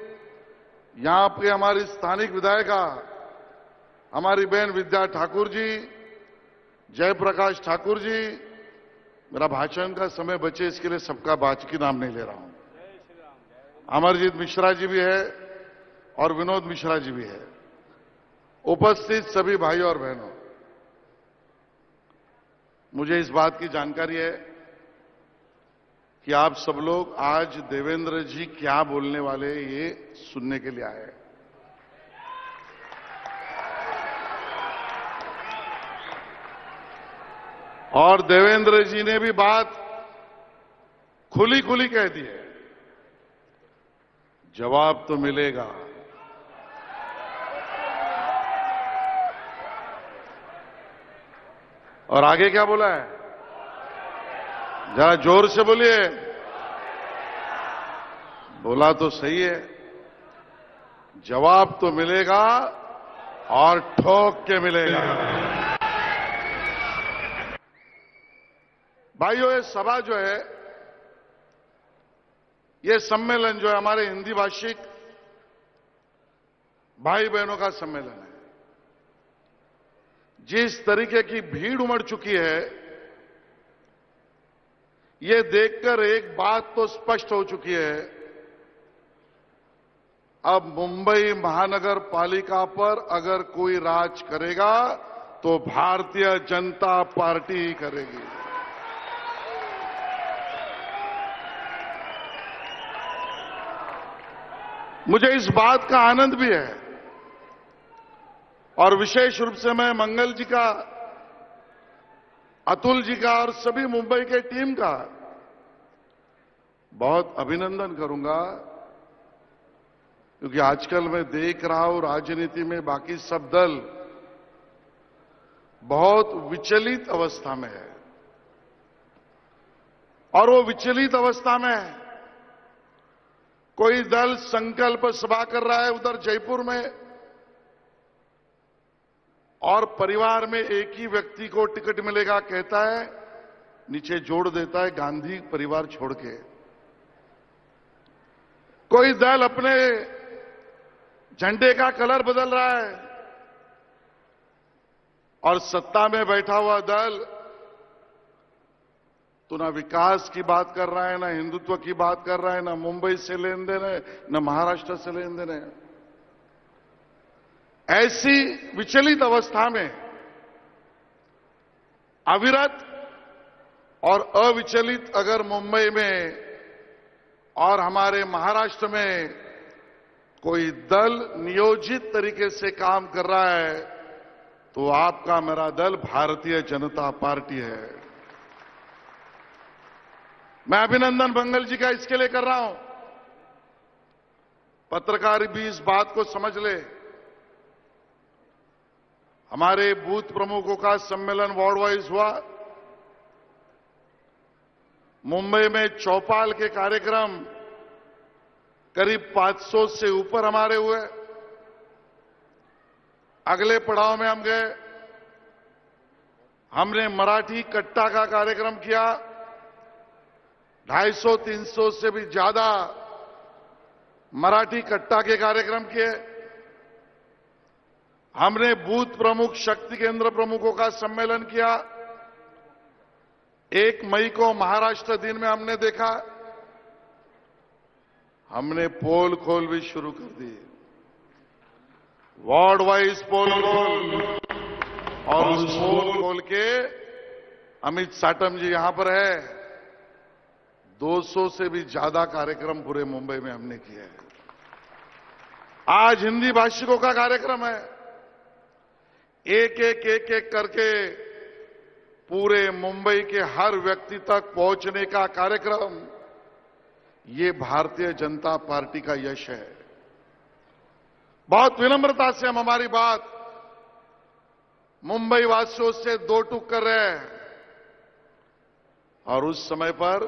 यहां पे हमारी स्थानिक विधायिका हमारी बहन विद्या ठाकुर जी, जयप्रकाश ठाकुर जी, मेरा भाषण का समय बचे इसके लिए सबका बाकी नाम नहीं ले रहा हूं, अमरजीत मिश्रा जी भी है और विनोद मिश्रा जी भी है, उपस्थित सभी भाई और बहनों, मुझे इस बात की जानकारी है कि आप सब लोग आज देवेंद्र जी क्या बोलने वाले ये सुनने के लिए आए हैं। और देवेंद्र जी ने भी बात खुली खुली कह दी है, जवाब तो मिलेगा। और आगे क्या बोला है, जरा जोर से बोलिए, बोला तो सही है, जवाब तो मिलेगा और ठोक के मिलेगा। भाइयों, ये सभा जो है, ये सम्मेलन जो है हमारे हिंदी भाषिक भाई बहनों का सम्मेलन है। जिस तरीके की भीड़ उमड़ चुकी है, ये देखकर एक बात तो स्पष्ट हो चुकी है, अब मुंबई महानगर पालिका पर अगर कोई राज करेगा तो भारतीय जनता पार्टी ही करेगी। मुझे इस बात का आनंद भी है और विशेष रूप से मैं मंगल जी का, अतुल जी का और सभी मुंबई के टीम का बहुत अभिनंदन करूंगा, क्योंकि आजकल मैं देख रहा हूं राजनीति में बाकी सब दल बहुत विचलित अवस्था में है, और वो विचलित अवस्था में है। कोई दल संकल्प सभा कर रहा है उधर जयपुर में, और परिवार में एक ही व्यक्ति को टिकट मिलेगा कहता है, नीचे जोड़ देता है गांधी परिवार छोड़ के। कोई दल अपने झंडे का कलर बदल रहा है, और सत्ता में बैठा हुआ दल तो ना विकास की बात कर रहा है, ना हिंदुत्व की बात कर रहा है, ना मुंबई से लेन देन है, ना महाराष्ट्र से लेन देन है। ऐसी विचलित अवस्था में अविरत और अविचलित अगर मुंबई में और हमारे महाराष्ट्र में कोई दल नियोजित तरीके से काम कर रहा है तो आपका मेरा दल भारतीय जनता पार्टी है। मैं अभिनंदन मंगल जी का इसके लिए कर रहा हूं, पत्रकार भी इस बात को समझ ले। हमारे बूथ प्रमुखों का सम्मेलन वार्ड वाइज हुआ, मुंबई में चौपाल के कार्यक्रम करीब 500 से ऊपर हमारे हुए। अगले पड़ाव में हम गए, हमने मराठी कट्टा का कार्यक्रम किया, 250-300 से भी ज्यादा मराठी कट्टा के कार्यक्रम किए। हमने बूथ प्रमुख, शक्ति केंद्र प्रमुखों का सम्मेलन किया। 1 मई को महाराष्ट्र दिन में हमने देखा, हमने पोल खोल भी शुरू कर दी, वार्ड वाइज पोल खोल, और उस पोल खोल के अमित साटम जी यहां पर है, 200 से भी ज्यादा कार्यक्रम पूरे मुंबई में हमने किए हैं। आज हिंदी भाषिकों का कार्यक्रम है, एक एक करके पूरे मुंबई के हर व्यक्ति तक पहुंचने का कार्यक्रम, ये भारतीय जनता पार्टी का यश है। बहुत विनम्रता से हम हमारी बात मुंबई वासियों से दो टूक कर रहे हैं, और उस समय पर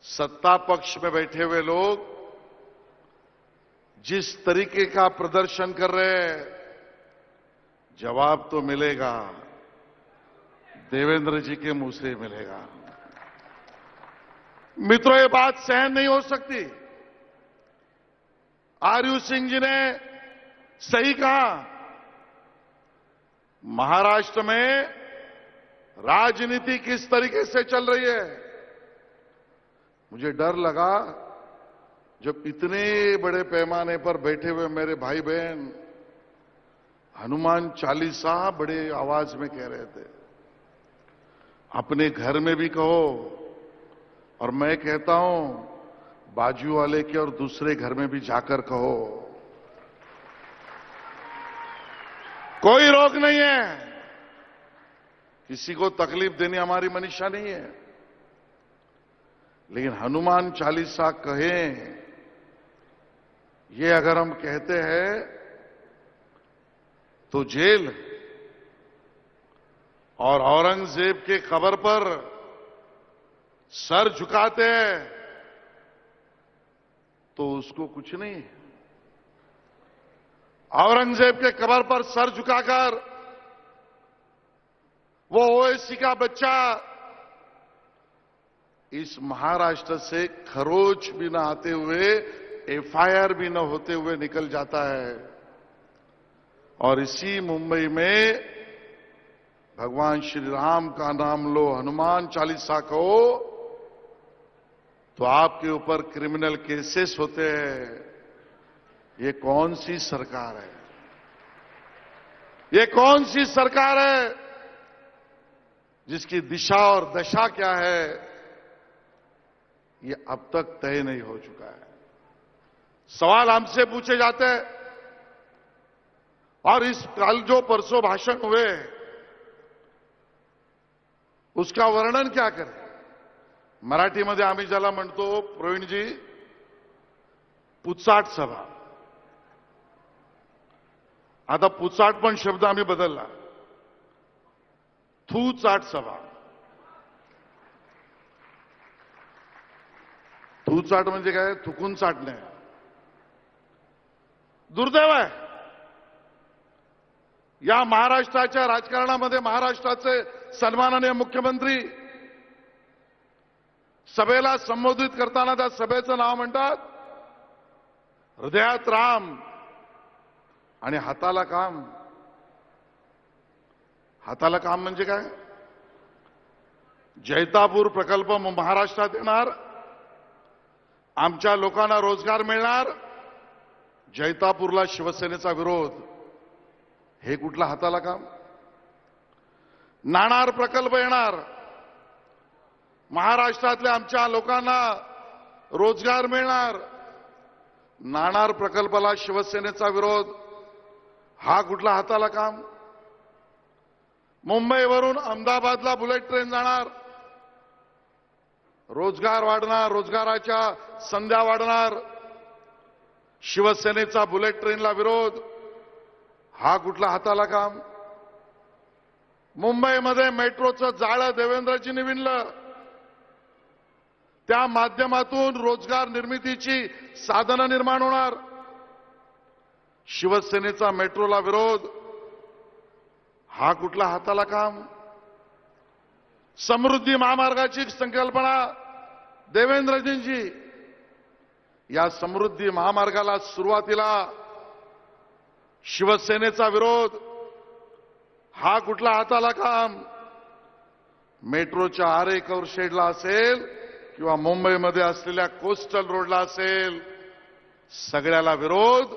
सत्ता पक्ष में बैठे हुए लोग जिस तरीके का प्रदर्शन कर रहे हैं, जवाब तो मिलेगा, देवेंद्र जी के मुंह से मिलेगा। मित्रों, ये बात सहन नहीं हो सकती। आरयू सिंह जी ने सही कहा, महाराष्ट्र में राजनीति किस तरीके से चल रही है। मुझे डर लगा जब इतने बड़े पैमाने पर बैठे हुए मेरे भाई बहन हनुमान चालीसा बड़े आवाज में कह रहे थे। अपने घर में भी कहो, और मैं कहता हूं बाजू वाले के और दूसरे घर में भी जाकर कहो, कोई रोक नहीं है। किसी को तकलीफ देनी हमारी मनीषा नहीं है, लेकिन हनुमान चालीसा कहें, ये अगर हम कहते हैं तो जेल, और औरंगजेब के कब्र पर सर झुकाते हैं तो उसको कुछ नहीं। औरंगजेब के कब्र पर सर झुकाकर वो ओवैसी का बच्चा इस महाराष्ट्र से खरोच भी न आते हुए, एफआईआर भी न होते हुए निकल जाता है। और इसी मुंबई में भगवान श्री राम का नाम लो, हनुमान चालीसा कहो, तो आपके ऊपर क्रिमिनल केसेस होते हैं। ये कौन सी सरकार है? ये कौन सी सरकार है जिसकी दिशा और दशा क्या है, ये अब तक तय नहीं हो चुका है। सवाल हमसे पूछे जाते हैं, और इस कल जो परसों भाषण हुए उसका वर्णन क्या करें? मराठीमध्ये आम्ही ज्याला म्हणतो, प्रवीणजी, पुचाट सभा. आता पुचाट पण शब्द आम्ही बदलला, थूचाट सभा. थूचाट म्हणजे काय? थुकून चाटणे. दुर्दैव आहे या महाराष्ट्राच्या राजकारणामध्ये महाराष्ट्राचे सन्माननीय मुख्यमंत्री सभेला संबोधित करताना त्या सभेचं नाव म्हणतात हृदयात राम आणि हाताला काम. हाताला काम म्हणजे काय? जैतापूर प्रकल्प महाराष्ट्रात येणार, आमच्या लोकांना रोजगार मिळणार. जैतापूरला शिवसेनेचा विरोध, हे कुठला हाताला काम? नाणार प्रकल्प येणार, महाराष्ट्रातल्या आमच्या लोकांना रोजगार मिळणार. नाणार प्रकल्पाला शिवसेनेचा विरोध, हा कुठला हाताला काम? मुंबईवरून अहमदाबादला बुलेट ट्रेन जाणार, रोजगार वाढणार, रोजगाराच्या संध्या वाढणार. शिवसेनेचा बुलेट ट्रेनला विरोध, हा कुठला हाताला काम? मुंबईमध्ये मेट्रोचं जाळं देवेंद्रजींनी विणलं, त्या माध्यमातून रोजगार निर्मितीची साधनं निर्माण होणार. शिवसेनेचा मेट्रोला विरोध, हा कुठला हाताला काम? समृद्धी महामार्गाची संकल्पना देवेंद्रजींची, या समृद्धी महामार्गाला सुरुवातीला शिवसेनेचा विरोध, हा कुठला हाताला काम? मेट्रोच्या आरे कौरशेडला असेल किंवा मुंबईमध्ये असलेल्या कोस्टल रोडला असेल, सगळ्याला विरोध,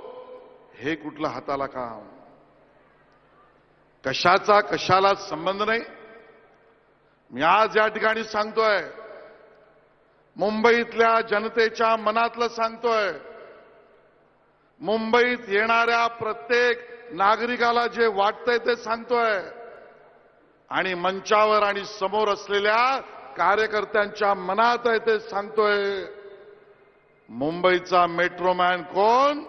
हे कुठलं हाताला काम? कशाचा कशाला संबंध नाही. मी आज या ठिकाणी सांगतोय, मुंबईतल्या जनतेच्या मनातलं सांगतोय. मुंबईत येणाऱ्या प्रत्येक नागरिकाला जे वाटतंय ते सांगतोय, आणि मंचावर आणि समोर असलेल्या कार्यकर्त्यांच्या मनात आहे ते सांगतोय. मुंबईचा मेट्रोमॅन कोण?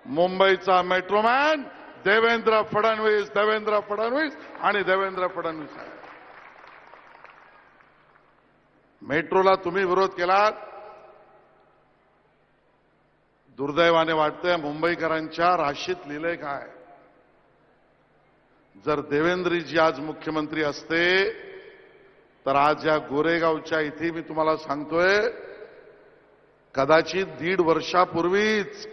मुंबईचा मेट्रोमॅन देवेंद्र फडणवीस, देवेंद्र फडणवीस आणि देवेंद्र फडणवीस आहे. मेट्रोला तुम्ही विरोध केलात, दुर्दैवाने वाटतंय मुंबईकरांच्या राशीत लिहिलंय काय? जर देवेंद्रजी आज मुख्यमंत्री असते तर आज या गोरेगावच्या इथे मी तुम्हाला सांगतोय, कदाचित 1.5 वर्षापूर्वीच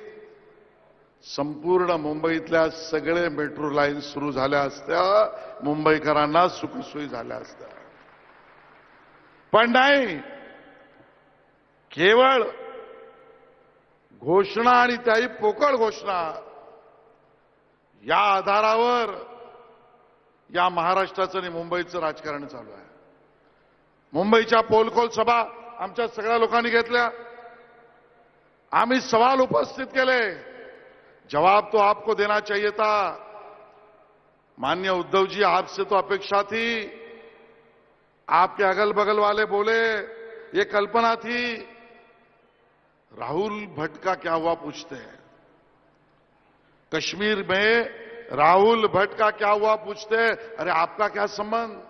संपूर्ण मुंबईतल्या सगळे मेट्रो लाईन सुरू झाल्या असत्या, मुंबईकरांना सुखसोयी झाल्या असत्या. पण नाही, केवळ घोषणा आणि त्याही पोकळ घोषणा, या आधारावर या महाराष्ट्राचं आणि मुंबईचं राजकारण चालू आहे. मुंबईच्या पोलखोल सभा आमच्या सगळ्या लोकांनी घेतल्या, आम्ही सवाल उपस्थित केले, जवाब तो आपको देना चाहिए था. माननीय उद्धव जी, आपसे तो अपेक्षा थी, आपके अगल बगल वाले बोले, ये कल्पना थी. राहुल भट्ट का क्या हुआ पूछते हैं, कश्मीर में राहुल भट्ट का क्या हुआ पूछते हैं, अरे आपका क्या संबंध?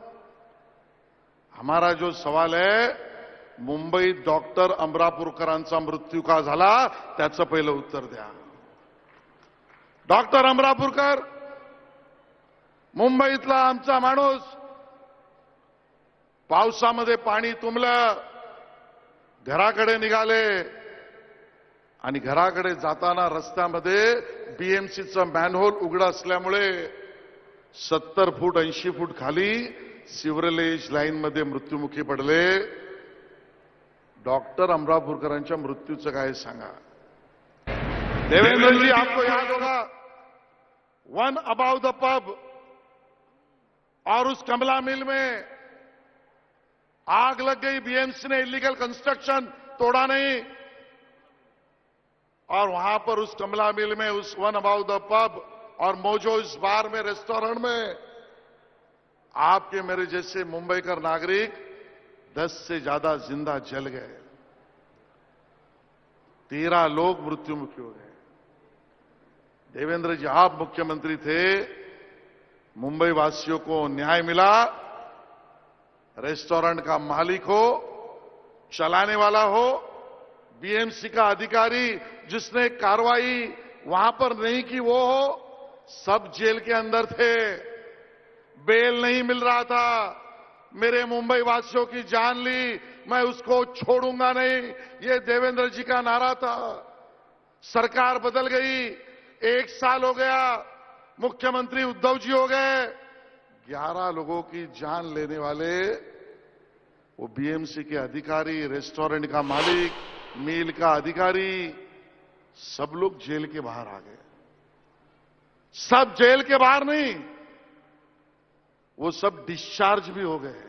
हमारा जो सवाल है, मुंबईत डॉक्टर अमरापूरकरांचा मृत्यू का झाला त्याचं पहिलं उत्तर द्या. डॉक्टर अमरापूरकर मुंबईतला आमचा माणूस, पावसामध्ये पाणी तुंबलं, घराकडे निघाले आणि घराकडे जाताना रस्त्यामध्ये बीएमसीचं मॅनहोल उघडं असल्यामुळे 70 फूट 80 फूट खाली सिव्हरेज लाईनमध्ये मृत्युमुखी पडले. डॉक्टर अमरापूरकरांच्या मृत्यूचं काय सांगा. देवेंद्र जी, आपको याद होगा, वन अबाउ द पब और उस कमला मिल में आग लग गई. बीएमसी ने इलीगल कंस्ट्रक्शन तोड़ा नहीं, और वहां पर उस कमला मिल में, उस वन अबाउ द पब और मोजो इस बार में, रेस्टोरेंट में आपके मेरे जैसे मुंबईकर नागरिक 10 से ज्यादा जिंदा जल गए, 13 लोग मृत्युमुखी हो गए. देवेंद्र जी, आप मुख्यमंत्री थे, मुंबई वासियों को न्याय मिला. रेस्टोरेंट का मालिक हो, चलाने वाला हो, बीएमसी का अधिकारी जिसने कार्रवाई वहां पर नहीं की वो हो, सब जेल के अंदर थे. बेल नहीं मिल रहा था. मेरे मुंबई वासियों की जान ली, मैं उसको छोड़ूंगा नहीं, ये देवेंद्र जी का नारा था. सरकार बदल गई, 1 साल हो गया, मुख्यमंत्री उद्धव जी हो गए. 11 लोगों की जान लेने वाले वो बीएमसी के अधिकारी, रेस्टोरेंट का मालिक, मिल का अधिकारी, सब लोग जेल के बाहर आ गए। सब जेल के बाहर नहीं, वो सब डिस्चार्ज भी हो गए,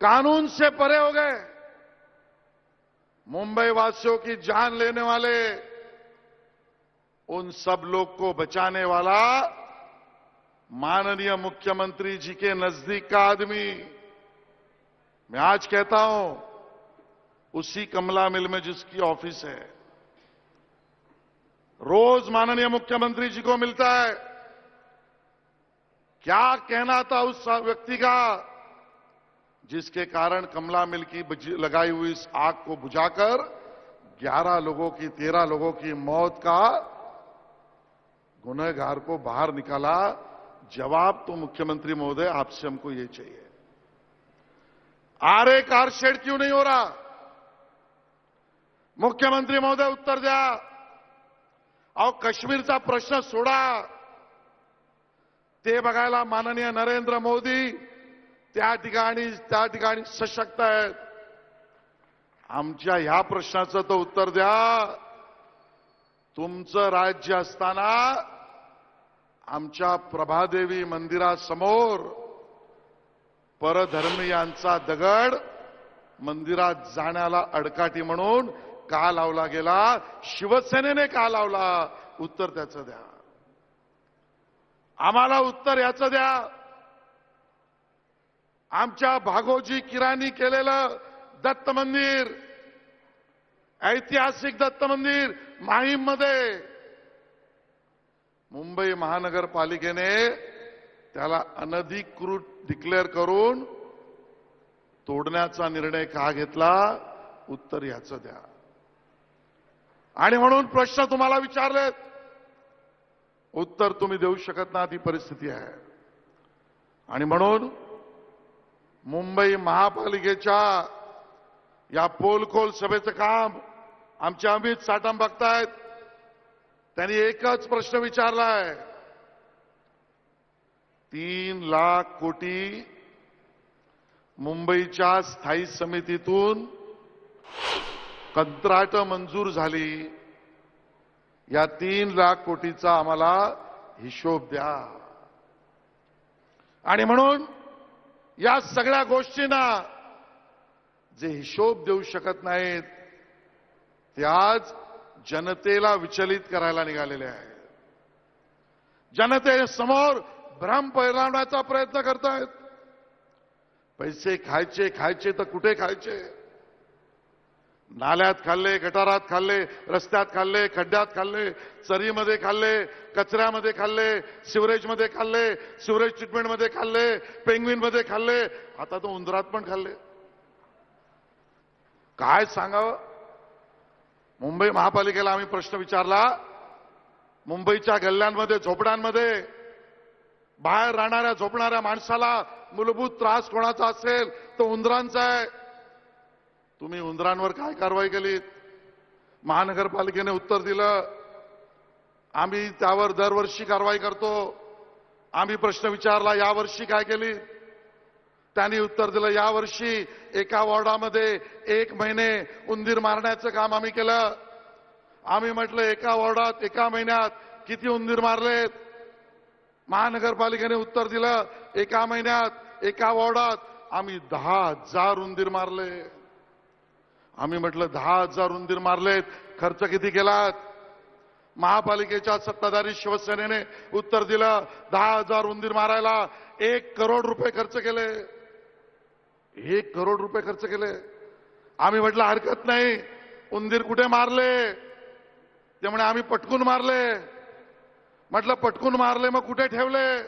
कानून से परे हो गए। मुंबई वासियों की जान लेने वाले उन सब लोग को बचाने वाला माननीय मुख्यमंत्री जी के नजदीक का आदमी, मैं आज कहता हूं, उसी कमला मिल में जिसकी ऑफिस है, रोज माननीय मुख्यमंत्री जी को मिलता है। क्या कहना था उस व्यक्ति का जिसके कारण कमला मिल की लगाई हुई इस आग को बुझाकर 11 लोगों की, 13 लोगों की मौत का गुनहगार को बाहर निकाला। जवाब तो मुख्यमंत्री महोदय आपसे हमको ये चाहिए। आरे कारशेड क्यों नहीं हो रहा? मुख्यमंत्री महोदय उत्तर द्या। अहो, काश्मीरचा प्रश्न सोडा, ते बघायला माननीय नरेंद्र मोदी त्या ठिकाणी सशक्त आहेत। आमच्या ह्या प्रश्नाचं तर उत्तर द्या। तुमचं राज्य असताना आमच्या प्रभादेवी मंदिरासमोर परधर्मीयांचा दगड मंदिरात जाण्याला अडकाठी म्हणून का लावला गेला? शिवसेनेने का लावला? उत्तर त्याचं द्या। आम्हाला उत्तर याचं द्या। आमच्या भागोजी किराणी केलेलं दत्त मंदिर, ऐतिहासिक दत्त मंदिर माहीममध्ये मुंबई महानगरपालिकेने त्याला अनधिकृत डिक्लेअर करून तोडण्याचा निर्णय का घेतला? उत्तर याचं द्या। आणि म्हणून प्रश्न तुम्हाला विचारलेत, उत्तर तुम्ही देऊ शकत ना, ती परिस्थिती आहे। आणि म्हणून मुंबई महापालिकेच्या या पोलखोल सभेचं काम आमचे अमित साटम बघतायत। त्यांनी एकच प्रश्न विचारलाय, 3 लाख कोटी मुंबईच्या स्थायी समितीतून कंत्राट मंजूर झाली, या 3 लाख कोटीचा आम्हाला हिशोब द्या। आणि म्हणून या सगळ्या गोष्टींना जे हिशोब देऊ शकत नाहीत ते आज जनतेला विचलित करायला निघालेले आहेत। जनतेसमोर भ्रम पसरवण्याचा प्रयत्न करतायत। पैसे खायचे तर कुठे खायचे? नाल्यात खाल्ले, गटारात खाल्ले, रस्त्यात खाल्ले, खड्ड्यात खाल्ले, चरीमध्ये खाल्ले, कचऱ्यामध्ये खाल्ले, सिवरेजमध्ये खाल्ले, सिवरेज ट्रीटमेंटमध्ये खाल्ले, पेंग्विनमध्ये खाल्ले, आता तो उंदरात पण खाल्ले। काय सांगावं? मुंबई महापालिकेला आम्ही प्रश्न विचारला, मुंबईच्या गल्ल्यांमध्ये, झोपड्यांमध्ये बाहेर राहणाऱ्या झोपणाऱ्या माणसाला मूलभूत त्रास कोणाचा असेल तो उंदरांचा आहे। तुम्ही उंदरांवर काय कारवाई केलीत? महानगरपालिकेने उत्तर दिलं, आम्ही त्यावर दरवर्षी कारवाई करतो। आम्ही प्रश्न विचारला, यावर्षी काय केली? त्यांनी उत्तर दिलं, यावर्षी एका वॉर्डामध्ये 1 महिने उंदीर मारण्याचं काम आम्ही केलं। आम्ही म्हटलं, एका वॉर्डात एका महिन्यात किती उंदीर मारलेत? महानगरपालिकेने उत्तर दिलं, एका महिन्यात एका वॉर्डात आम्ही 10,000 उंदीर मारले। आम्ही म्हटलं, 10,000 उंदीर मारलेत, खर्च किती केलात? महापालिकेच्या सत्ताधारी शिवसेनेने उत्तर दिलं, 10,000 उंदीर मारायला 1 करोड रुपये खर्च केले। 1 करोड रुपये खर्च केले। आम्ही म्हटलं, हरकत नाही, उंदीर कुठे मारले? ते म्हणे, आम्ही पटकून मारले। म्हटलं, पटकून मारले, मग कुठे ठेवले?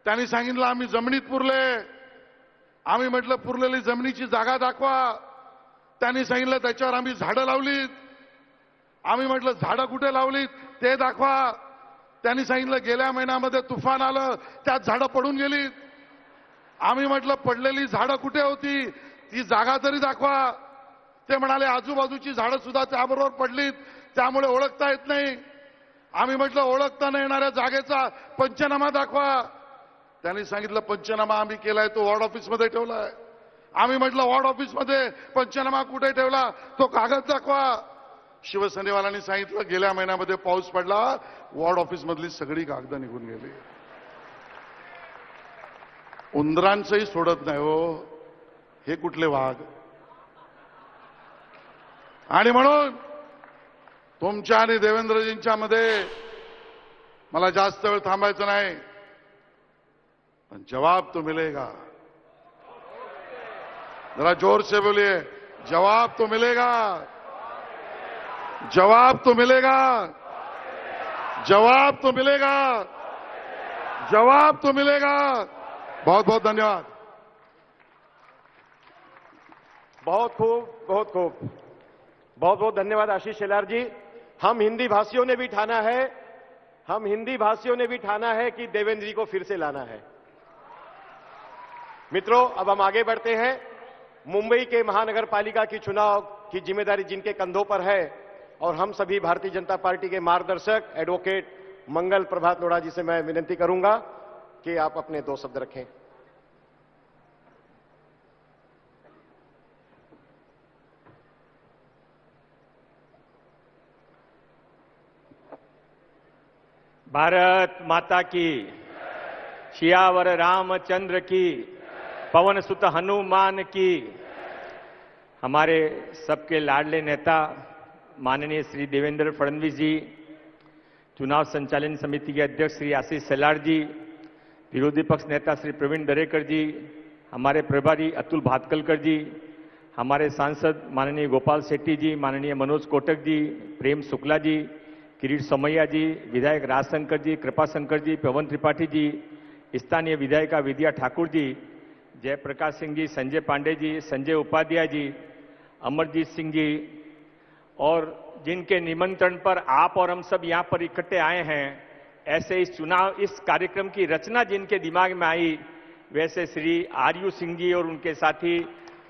त्यांनी सांगितलं, आम्ही जमिनीत पुरले। आम्ही म्हटलं, पुरलेली जमिनीची जागा दाखवा। त्यांनी सांगितलं, त्याच्यावर आम्ही झाडं लावलीत। आम्ही म्हटलं, झाडं कुठे लावलीत ते दाखवा। त्यांनी सांगितलं, गेल्या महिन्यामध्ये तुफान आलं, त्यात झाडं पडून गेलीत। आम्ही म्हटलं, पडलेली झाडं कुठे होती ती जागा तरी दाखवा। ते म्हणाले, आजूबाजूची झाडं सुद्धा त्याबरोबर पडलीत, त्यामुळे ओळखता येत नाही। आम्ही म्हटलं, ओळखता न येणाऱ्या जागेचा पंचनामा दाखवा। त्यांनी सांगितलं, पंचनामा आम्ही केलाय, तो वॉर्ड ऑफिसमध्ये ठेवलाय। आम्ही म्हटलं वॉर्ड ऑफिसमध्ये पंचनामा कुठे ठेवला, तो कागद दाखवा. शिवसेनेवाल्यांनी सांगितलं गेल्या महिन्यामध्ये पाऊस पडला, वॉर्ड ऑफिसमधली सगळी कागद निघून गेली. उंदरांचंही सोडत नाही हो, हे कुठले वाघ. आणि म्हणून तुमच्या आणि देवेंद्रजींच्या मध्ये मला जास्त वेळ थांबायचं नाही, पण जवाब तो मिलेगा. जरा जोर से बोलिए, जवाब तो मिलेगा, जवाब तो मिलेगा, जवाब तो मिलेगा, जवाब तो मिलेगा. बहुत बहुत धन्यवाद. बहुत खूब, बहुत खूब, बहुत बहुत धन्यवाद आशीष शेलार जी. हम हिंदी भाषियों ने भी ठाना है, हम हिंदी भाषियों ने भी ठाना है कि देवेंद्र जी को फिर से लाना है. मित्रों, अब हम आगे बढ़ते हैं. मुंबई के महानगर पालिका की चुनाव की जिम्मेदारी जिनके कंधों पर है, और हम सभी भारतीय जनता पार्टी के मार्गदर्शक एडवोकेट मंगल प्रभात लोढ़ा जी से मैं विनती करूंगा कि आप अपने 2 शब्द रखें. भारत माता की, सियावर रामचंद्र की, पवन सुत हनुमान की. हमारे सबके लाडले नेता माननीय श्री देवेंद्र फडणवीस जी, चुनाव संचालन समिति के अध्यक्ष श्री आशीष शेलार जी, विरोधी पक्ष नेता श्री प्रवीण दरेकर जी, हमारे प्रभारी अतुल भातकलकर जी, हमारे सांसद माननीय गोपाल शेट्टी जी, माननीय मनोज कोटक जी, प्रेम शुक्ला जी, किरीट सोमैया जी, विधायक राजशंकर जी, कृपाशंकर जी, पवन त्रिपाठी जी, स्थानीय विधायिका विद्या ठाकुर जी, जयप्रकाश सिंह जी, संजय पांडे जी, संजय उपाध्याय जी, अमरजीत सिंह जी, और जिनके निमंत्रण पर आप और हम सब यहां पर इकट्ठे आए हैं, ऐसे इस कार्यक्रम की रचना जिनके दिमाग में आई, वैसे श्री आरयू सिंह जी और उनके साथी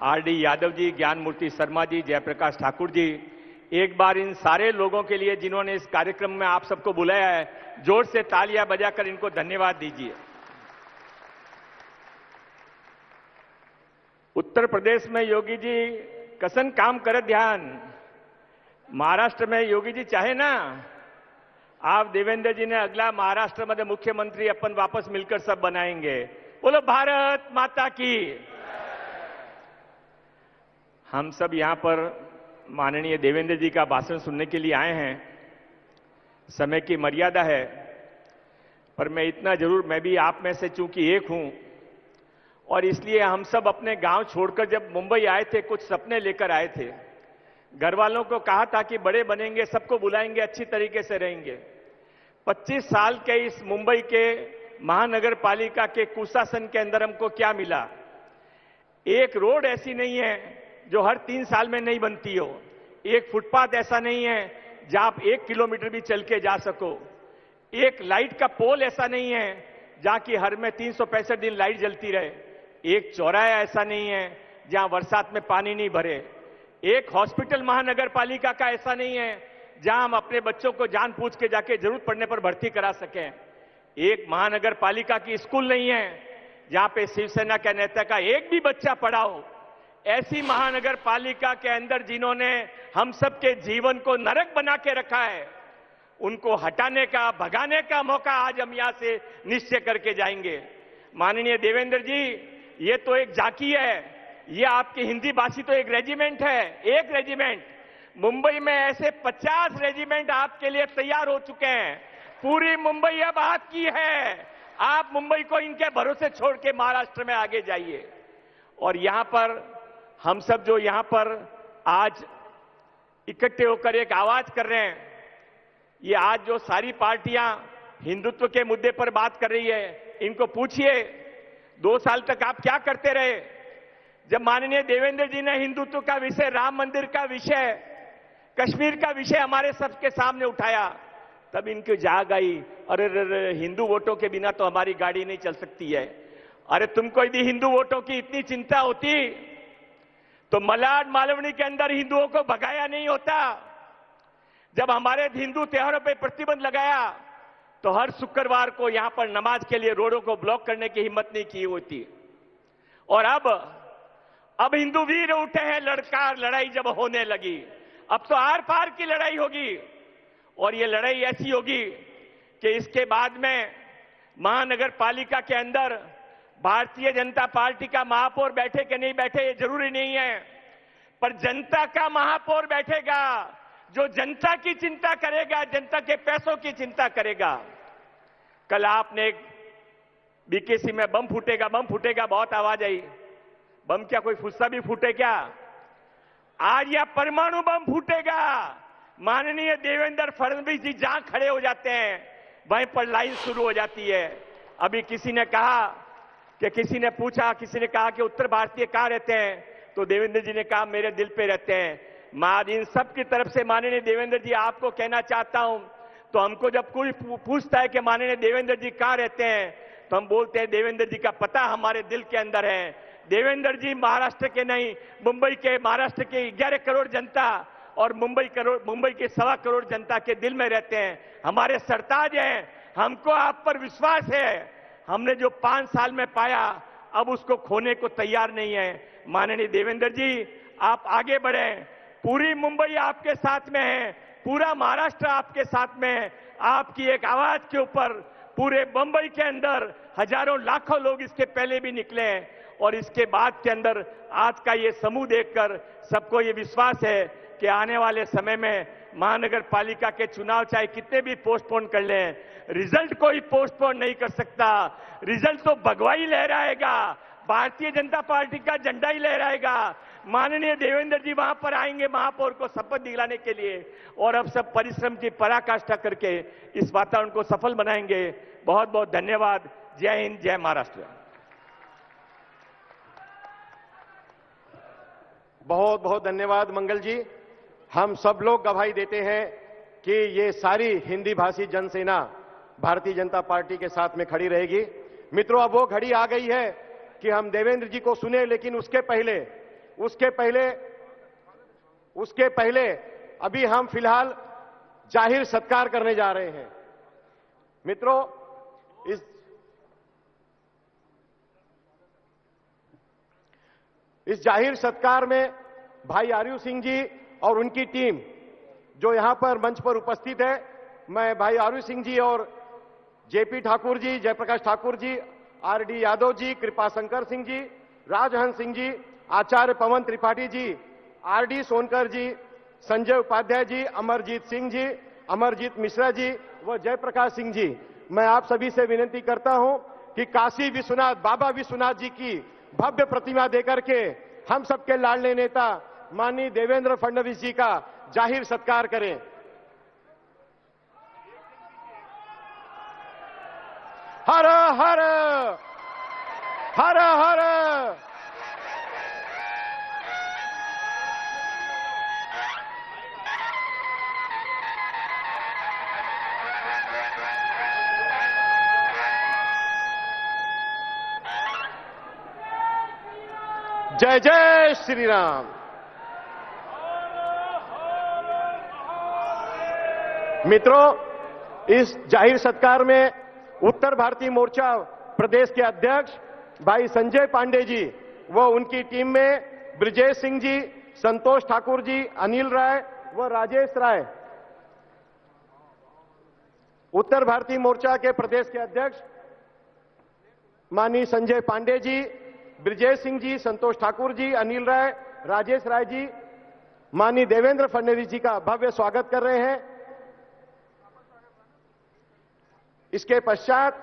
आरडी यादव जी, ज्ञान मूर्ति शर्मा जी, जयप्रकाश ठाकुर जी. एक बार इन सारे लोगों के लिए जिन्होंने इस कार्यक्रम में आप सबको बुलाया है, जोर से तालियां बजाकर इनको धन्यवाद दीजिए. उत्तर प्रदेश में योगी जी कसन काम करे ध्यान, महाराष्ट्र में योगी जी चाहे ना, आप देवेंद्र जी ने अगला महाराष्ट्र में मुख्यमंत्री अपन वापस मिलकर सब बनाएंगे. बोलो भारत माता की. हम सब यहां पर माननीय देवेंद्र जी का भाषण सुनने के लिए आए हैं. समय की मर्यादा है, पर मैं इतना जरूर, मैं भी आप में से चूंकि एक हूं, और इसलिए हम सब अपने गांव छोड़कर जब मुंबई आए थे, कुछ सपने लेकर आए थे. घर वालों को कहा था कि बड़े बनेंगे, सबको बुलाएंगे, अच्छी तरीके से रहेंगे. 25 साल के इस मुंबई के महानगर पालिका के कुशासन के अंदर हमको क्या मिला? एक रोड ऐसी नहीं है जो हर 3 साल में नहीं बनती हो. एक फुटपाथ ऐसा नहीं है जहां आप 1 किलोमीटर भी चल के जा सको. एक लाइट का पोल ऐसा नहीं है जहां की हर में 365 दिन लाइट जलती रहे. एक चौराहा ऐसा नहीं है जहां बरसात में पानी नहीं भरे. एक हॉस्पिटल महानगर पालिका का ऐसा नहीं है जहां हम अपने बच्चों को जान पूछ के जाके जरूरत पड़ने पर भर्ती करा सकें. एक महानगर पालिका की स्कूल नहीं है जहां पे शिवसेना के नेता का एक भी बच्चा पढ़ा हो. ऐसी महानगर पालिका के अंदर जिन्होंने हम सबके जीवन को नरक बना के रखा है, उनको हटाने का, भगाने का मौका आज हम यहां से निश्चय करके जाएंगे. माननीय देवेंद्र जी, ये तो एक झांकी है, ये आपकी हिंदी भाषी तो एक रेजिमेंट है. एक रेजिमेंट, मुंबई में ऐसे 50 रेजिमेंट आपके लिए तैयार हो चुके हैं. पूरी मुंबई अब आपकी है. आप मुंबई को इनके भरोसे छोड़ के महाराष्ट्र में आगे जाइए. और यहां पर हम सब जो यहां पर आज इकट्ठे होकर एक आवाज कर रहे हैं, ये आज जो सारी पार्टियां हिंदुत्व के मुद्दे पर बात कर रही है, इनको पूछिए 2 साल तक आप क्या करते रहे? जब माननीय देवेंद्र जी ने हिंदुत्व का विषय, राम मंदिर का विषय, कश्मीर का विषय हमारे सबके सामने उठाया, तब इनकी जाग आई, अरे हिंदू वोटों के बिना तो हमारी गाड़ी नहीं चल सकती है. अरे तुमको यदि हिंदू वोटों की इतनी चिंता होती तो मलाड मालवनी के अंदर हिंदुओं को भगाया नहीं होता. जब हमारे हिंदू त्योहारों पर प्रतिबंध लगाया तो हर शुक्रवार को यहां पर नमाज के लिए रोडों को ब्लॉक करने की हिम्मत नहीं की होती. और अब अब हिंदू वीर उठे हैं, लड़कार लड़ाई जब होने लगी। अब तो आर पार की लड़ाई होगी और ये लड़ाई ऐसी होगी कि इसके बाद में महानगर पालिका के अंदर भारतीय जनता पार्टी का महापौर बैठे कि नहीं बैठे ये जरूरी नहीं है, पर जनता का महापौर बैठेगा जो जनता की चिंता करेगा, जनता के पैसों की चिंता करेगा। कल आपने बीकेसी में बम फूटेगा बहुत आवाज आई। बम क्या कोई फुस्सा भी फूटे क्या? आज यह परमाणु बम फूटेगा। माननीय देवेंद्र फडणवीस जी जहां खड़े हो जाते हैं वहीं पर लाइन शुरू हो जाती है। अभी किसी ने कहा कि उत्तर भारतीय कहां रहते हैं, तो देवेंद्र जी ने कहा मेरे दिल पे रहते हैं। मैं इन सब की तरफ से माननीय देवेंद्र जी आपको कहना चाहता हूं, तो हमको जब कोई पूछता है कि माननीय देवेंद्र जी कहां रहते हैं, तो हम बोलते हैं देवेंद्र जी का पता हमारे दिल के अंदर है। देवेंद्र जी महाराष्ट्र के नहीं, महाराष्ट्र के 11 करोड़ जनता और मुंबई के 1.25 करोड़ जनता के दिल में रहते हैं। हमारे सरताज हैं, हमको आप पर विश्वास है। हमने जो 5 साल में पाया अब उसको खोने को तैयार नहीं है। माननीय देवेंद्र जी आप आगे बढ़ें, पूरी मुंबई आपके साथ में है, पूरा महाराष्ट्र आपके साथ में है। आपकी एक आवाज के ऊपर पूरे मुंबई के अंदर हजारों लाखों लोग इसके पहले भी निकले हैं और इसके बाद के अंदर आज का ये समूह देखकर सबको ये विश्वास है कि आने वाले समय में महानगर पालिका के चुनाव चाहे कितने भी पोस्टपोन कर लें, रिजल्ट कोई पोस्टपोन नहीं कर सकता। रिजल्ट तो भगवा ही लहराएगा, भारतीय जनता पार्टी का झंडा ही लहराएगा। माननीय देवेंद्र जी वहां पर आएंगे महापौर को शपथ दिलाने के लिए और अब सब परिश्रम की पराकाष्ठा करके इस वातावरण को सफल बनाएंगे। बहुत बहुत धन्यवाद। जय हिंद, जय महाराष्ट्र। बहुत बहुत धन्यवाद मंगल जी। हम सब लोग गवाही देते हैं कि ये सारी हिंदी भाषी जनसेना भारतीय जनता पार्टी के साथ में खड़ी रहेगी। मित्रों, अब वो घड़ी आ गई है कि हम देवेंद्र जी को सुने, लेकिन उसके पहले अभी हम फिलहाल जाहिर सत्कार करने जा रहे हैं। मित्रों, इस जाहिर सत्कार में भाई आर्यू सिंह जी और उनकी टीम जो यहां पर मंच पर उपस्थित है, मैं भाई आर्यू सिंह जी और जेपी ठाकुर जी, जयप्रकाश ठाकुर जी, आरडी यादव जी, कृपाशंकर सिंह जी, राजहंस सिंह जी, आचार्य पवन त्रिपाठी जी, आरडी सोनकर जी, संजय उपाध्याय जी, अमरजीत सिंह जी, अमरजीत मिश्रा जी व जयप्रकाश सिंह जी, मैं आप सभी से विनती करता हूं कि काशी विश्वनाथ बाबा विश्वनाथ जी की भव्य प्रतिमा देकर के हम सबके लाडले नेता माननीय देवेंद्र फडणवीस जी का जाहिर सत्कार करें। हर हर हर हर जय जय श्री राम। मित्रों, इस जाहिर सत्कार में उत्तर भारतीय मोर्चा प्रदेश के अध्यक्ष भाई संजय पांडे जी व उनकी टीम में ब्रिजेश सिंह जी, संतोष ठाकुर जी, अनिल राय व राजेश राय। उत्तर भारतीय मोर्चा के प्रदेश के अध्यक्ष माननीय संजय पांडे जी, ब्रिजेश सिंह जी, संतोष ठाकुर जी, अनिल राय, राजेश राय जी माननीय देवेंद्र फडणवीस जी का भव्य स्वागत कर रहे हैं। इसके पश्चात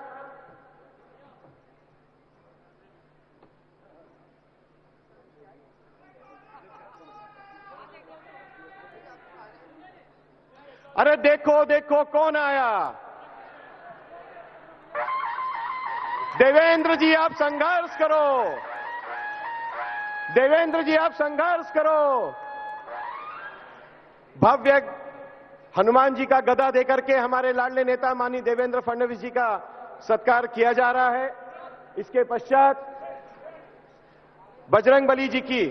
अरे देखो देखो कौन आया। देवेंद्र जी आप संघर्ष करो, देवेंद्र जी आप संघर्ष करो। भव्य हनुमान जी का गदा देकर के हमारे लाडले नेता माननीय देवेंद्र फडणवीस जी का सत्कार किया जा रहा है। इसके पश्चात बजरंगबली जी की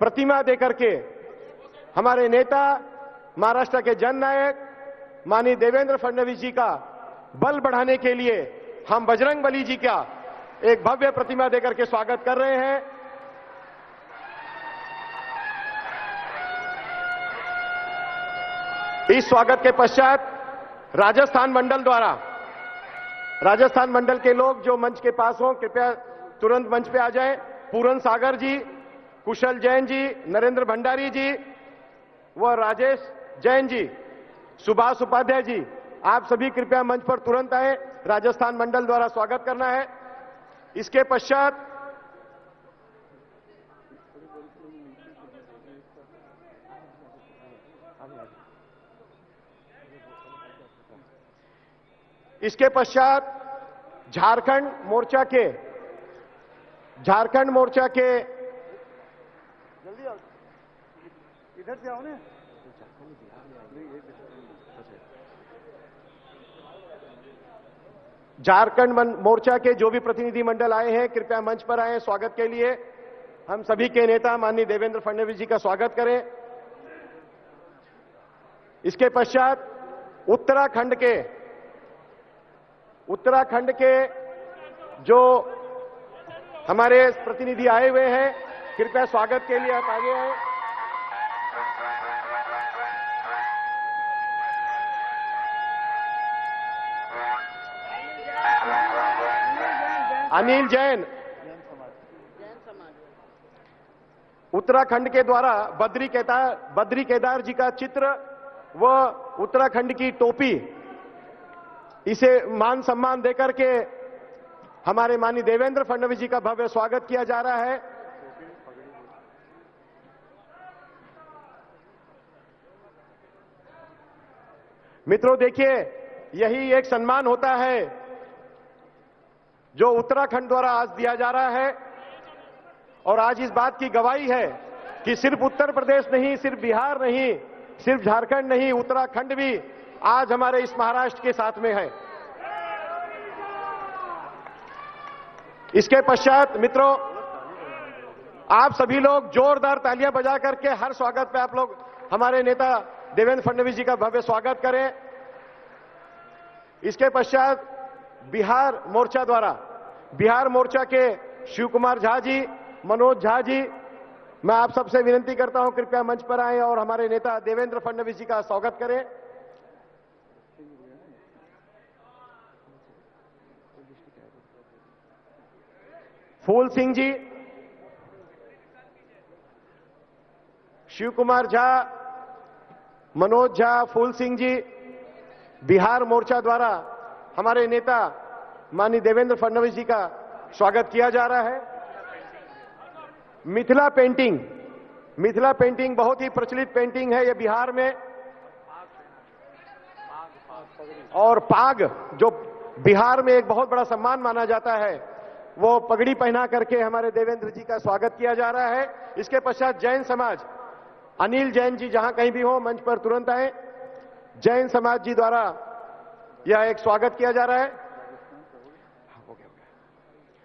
प्रतिमा देकर के हमारे नेता महाराष्ट्र के जननायक माननीय देवेंद्र फडणवीस जी का बल बढ़ाने के लिए हम बजरंगबली जी का एक भव्य प्रतिमा देकर के स्वागत कर रहे हैं। इस स्वागत के पश्चात राजस्थान मंडल के लोग जो मंच के पास हों कृपया तुरंत मंच पे आ जाएं। पूरन सागर जी, कुशल जैन जी, नरेंद्र भंडारी जी व राजेश जैन जी, सुभाष उपाध्याय जी, आप सभी कृपया मंच पर तुरंत आए। राजस्थान मंडल द्वारा स्वागत करना है। इसके पश्चात झारखंड मोर्चा के इधर से आओ ना। झारखंड मोर्चा के जो भी प्रतिनिधि मंडल आए हैं कृपया मंच पर आए स्वागत के लिए। हम सभी के नेता माननीय देवेंद्र फडणवीस जी का स्वागत करें। इसके पश्चात उत्तराखंड के जो हमारे प्रतिनिधि आए हुए हैं कृपया स्वागत के लिए आप आगे आए। अनिल जैन उत्तराखंड के द्वारा बद्री केदार जी का चित्र व उत्तराखंड की टोपी इसे मान सम्मान देकर के हमारे माननीय देवेंद्र फडणवीस जी का भव्य स्वागत किया जा रहा है। मित्रों देखिए, यही एक सम्मान होता है जो उत्तराखंड द्वारा आज दिया जा रहा है और आज इस बात की गवाही है कि सिर्फ उत्तर प्रदेश नहीं, सिर्फ बिहार नहीं, सिर्फ झारखंड नहीं, उत्तराखंड भी आज हमारे इस महाराष्ट्र के साथ में है। इसके पश्चात मित्रों आप सभी लोग जोरदार तालियां बजा करके हर स्वागत पे आप लोग हमारे नेता देवेंद्र फडणवीस जी का भव्य स्वागत करें। इसके पश्चात बिहार मोर्चा के शिव कुमार झा जी, मनोज झा जी, मैं आप सबसे विनती करता हूं कृपया मंच पर आएं और हमारे नेता देवेंद्र फडणवीस जी का स्वागत करें। फूल सिंह जी, शिव कुमार झा, मनोज झा, फूल सिंह जी, बिहार मोर्चा द्वारा हमारे नेता माननीय देवेंद्र फडणवीस जी का स्वागत किया जा रहा है। मिथिला पेंटिंग बहुत ही प्रचलित पेंटिंग है ये बिहार में, और पाग जो बिहार में एक बहुत बड़ा सम्मान माना जाता है, वो पगड़ी पहना करके हमारे देवेंद्र जी का स्वागत किया जा रहा है। इसके पश्चात जैन समाज, अनिल जैन जी जहां कहीं भी हो मंच पर तुरंत आए। जैन समाज जी द्वारा यह एक स्वागत किया जा रहा है।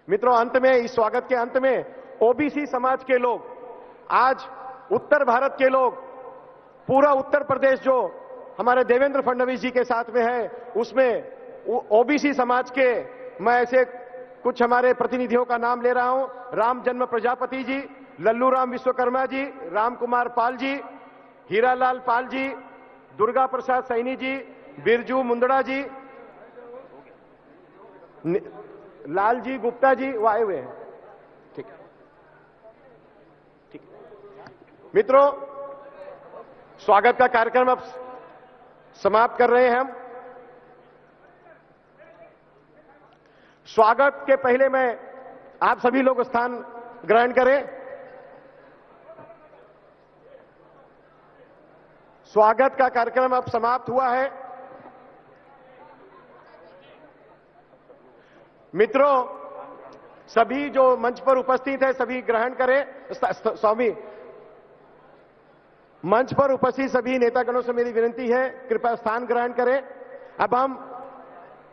मित्रों अंत में, इस स्वागत के अंत में ओबीसी समाज के लोग, आज उत्तर भारत के लोग, पूरा उत्तर प्रदेश जो हमारे देवेंद्र फडणवीस जी के साथ में है, उसमें ओबीसी समाज के मैं ऐसे कुछ हमारे प्रतिनिधियों का नाम ले रहा हूं। राम जन्म प्रजापति जी, लल्लू राम विश्वकर्मा जी, राम कुमार पाल जी, हीरालाल पाल जी, दुर्गा प्रसाद सैनी जी, बिरजू मुंदड़ा जी, लाल जी गुप्ता जी वो आए हुए हैं। ठीक ठीक मित्रों, स्वागत का कार्यक्रम अब समाप्त कर रहे हैं हम। स्वागत के पहले मैं आप सभी लोग स्थान ग्रहण करें। स्वागत का कार्यक्रम अब समाप्त हुआ है। मित्रों सभी जो मंच पर उपस्थित है सभी ग्रहण करें। स्वामी, मंच पर उपस्थित सभी नेतागणों से मेरी विनती है कृपया स्थान ग्रहण करें। अब हम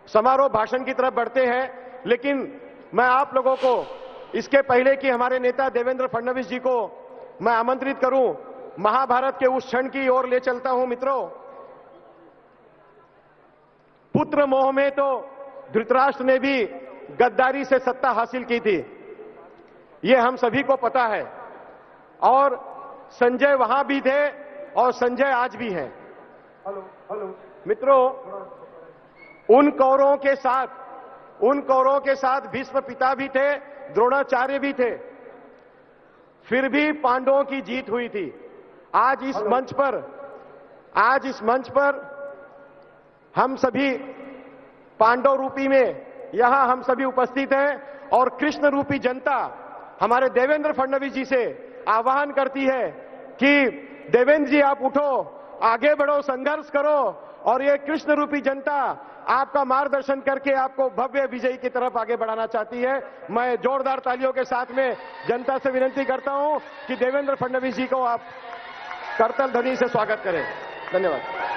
समारोह भाषण की तरफ बढ़ते हैं, लेकिन मैं आप लोगों को इसके पहले कि हमारे नेता देवेंद्र फडणवीस जी को मैं आमंत्रित करूं, महाभारत के उस क्षण की ओर ले चलता हूं। मित्रों, पुत्र मोह में तो धृतराष्ट्र ने भी गद्दारी से सत्ता हासिल की थी, ये हम सभी को पता है, और संजय वहां भी थे और संजय आज भी हैं। मित्रों, उन कौरवों के साथ भीष्म पिता भी थे, द्रोणाचार्य भी थे, फिर भी पांडवों की जीत हुई थी। आज इस मंच पर हम सभी पांडव रूपी में यहां हम सभी उपस्थित हैं और कृष्ण रूपी जनता हमारे देवेंद्र फडणवीस जी से आह्वान करती है कि देवेंद्र जी आप उठो, आगे बढ़ो, संघर्ष करो और ये कृष्ण रूपी जनता आपका मार्गदर्शन करके आपको भव्य विजयी की तरफ आगे बढ़ाना चाहती है। मैं जोरदार तालियों के साथ में जनता से विनती करता हूं कि देवेंद्र फडणवीस जी को आप करतल ध्वनि से स्वागत करें। धन्यवाद।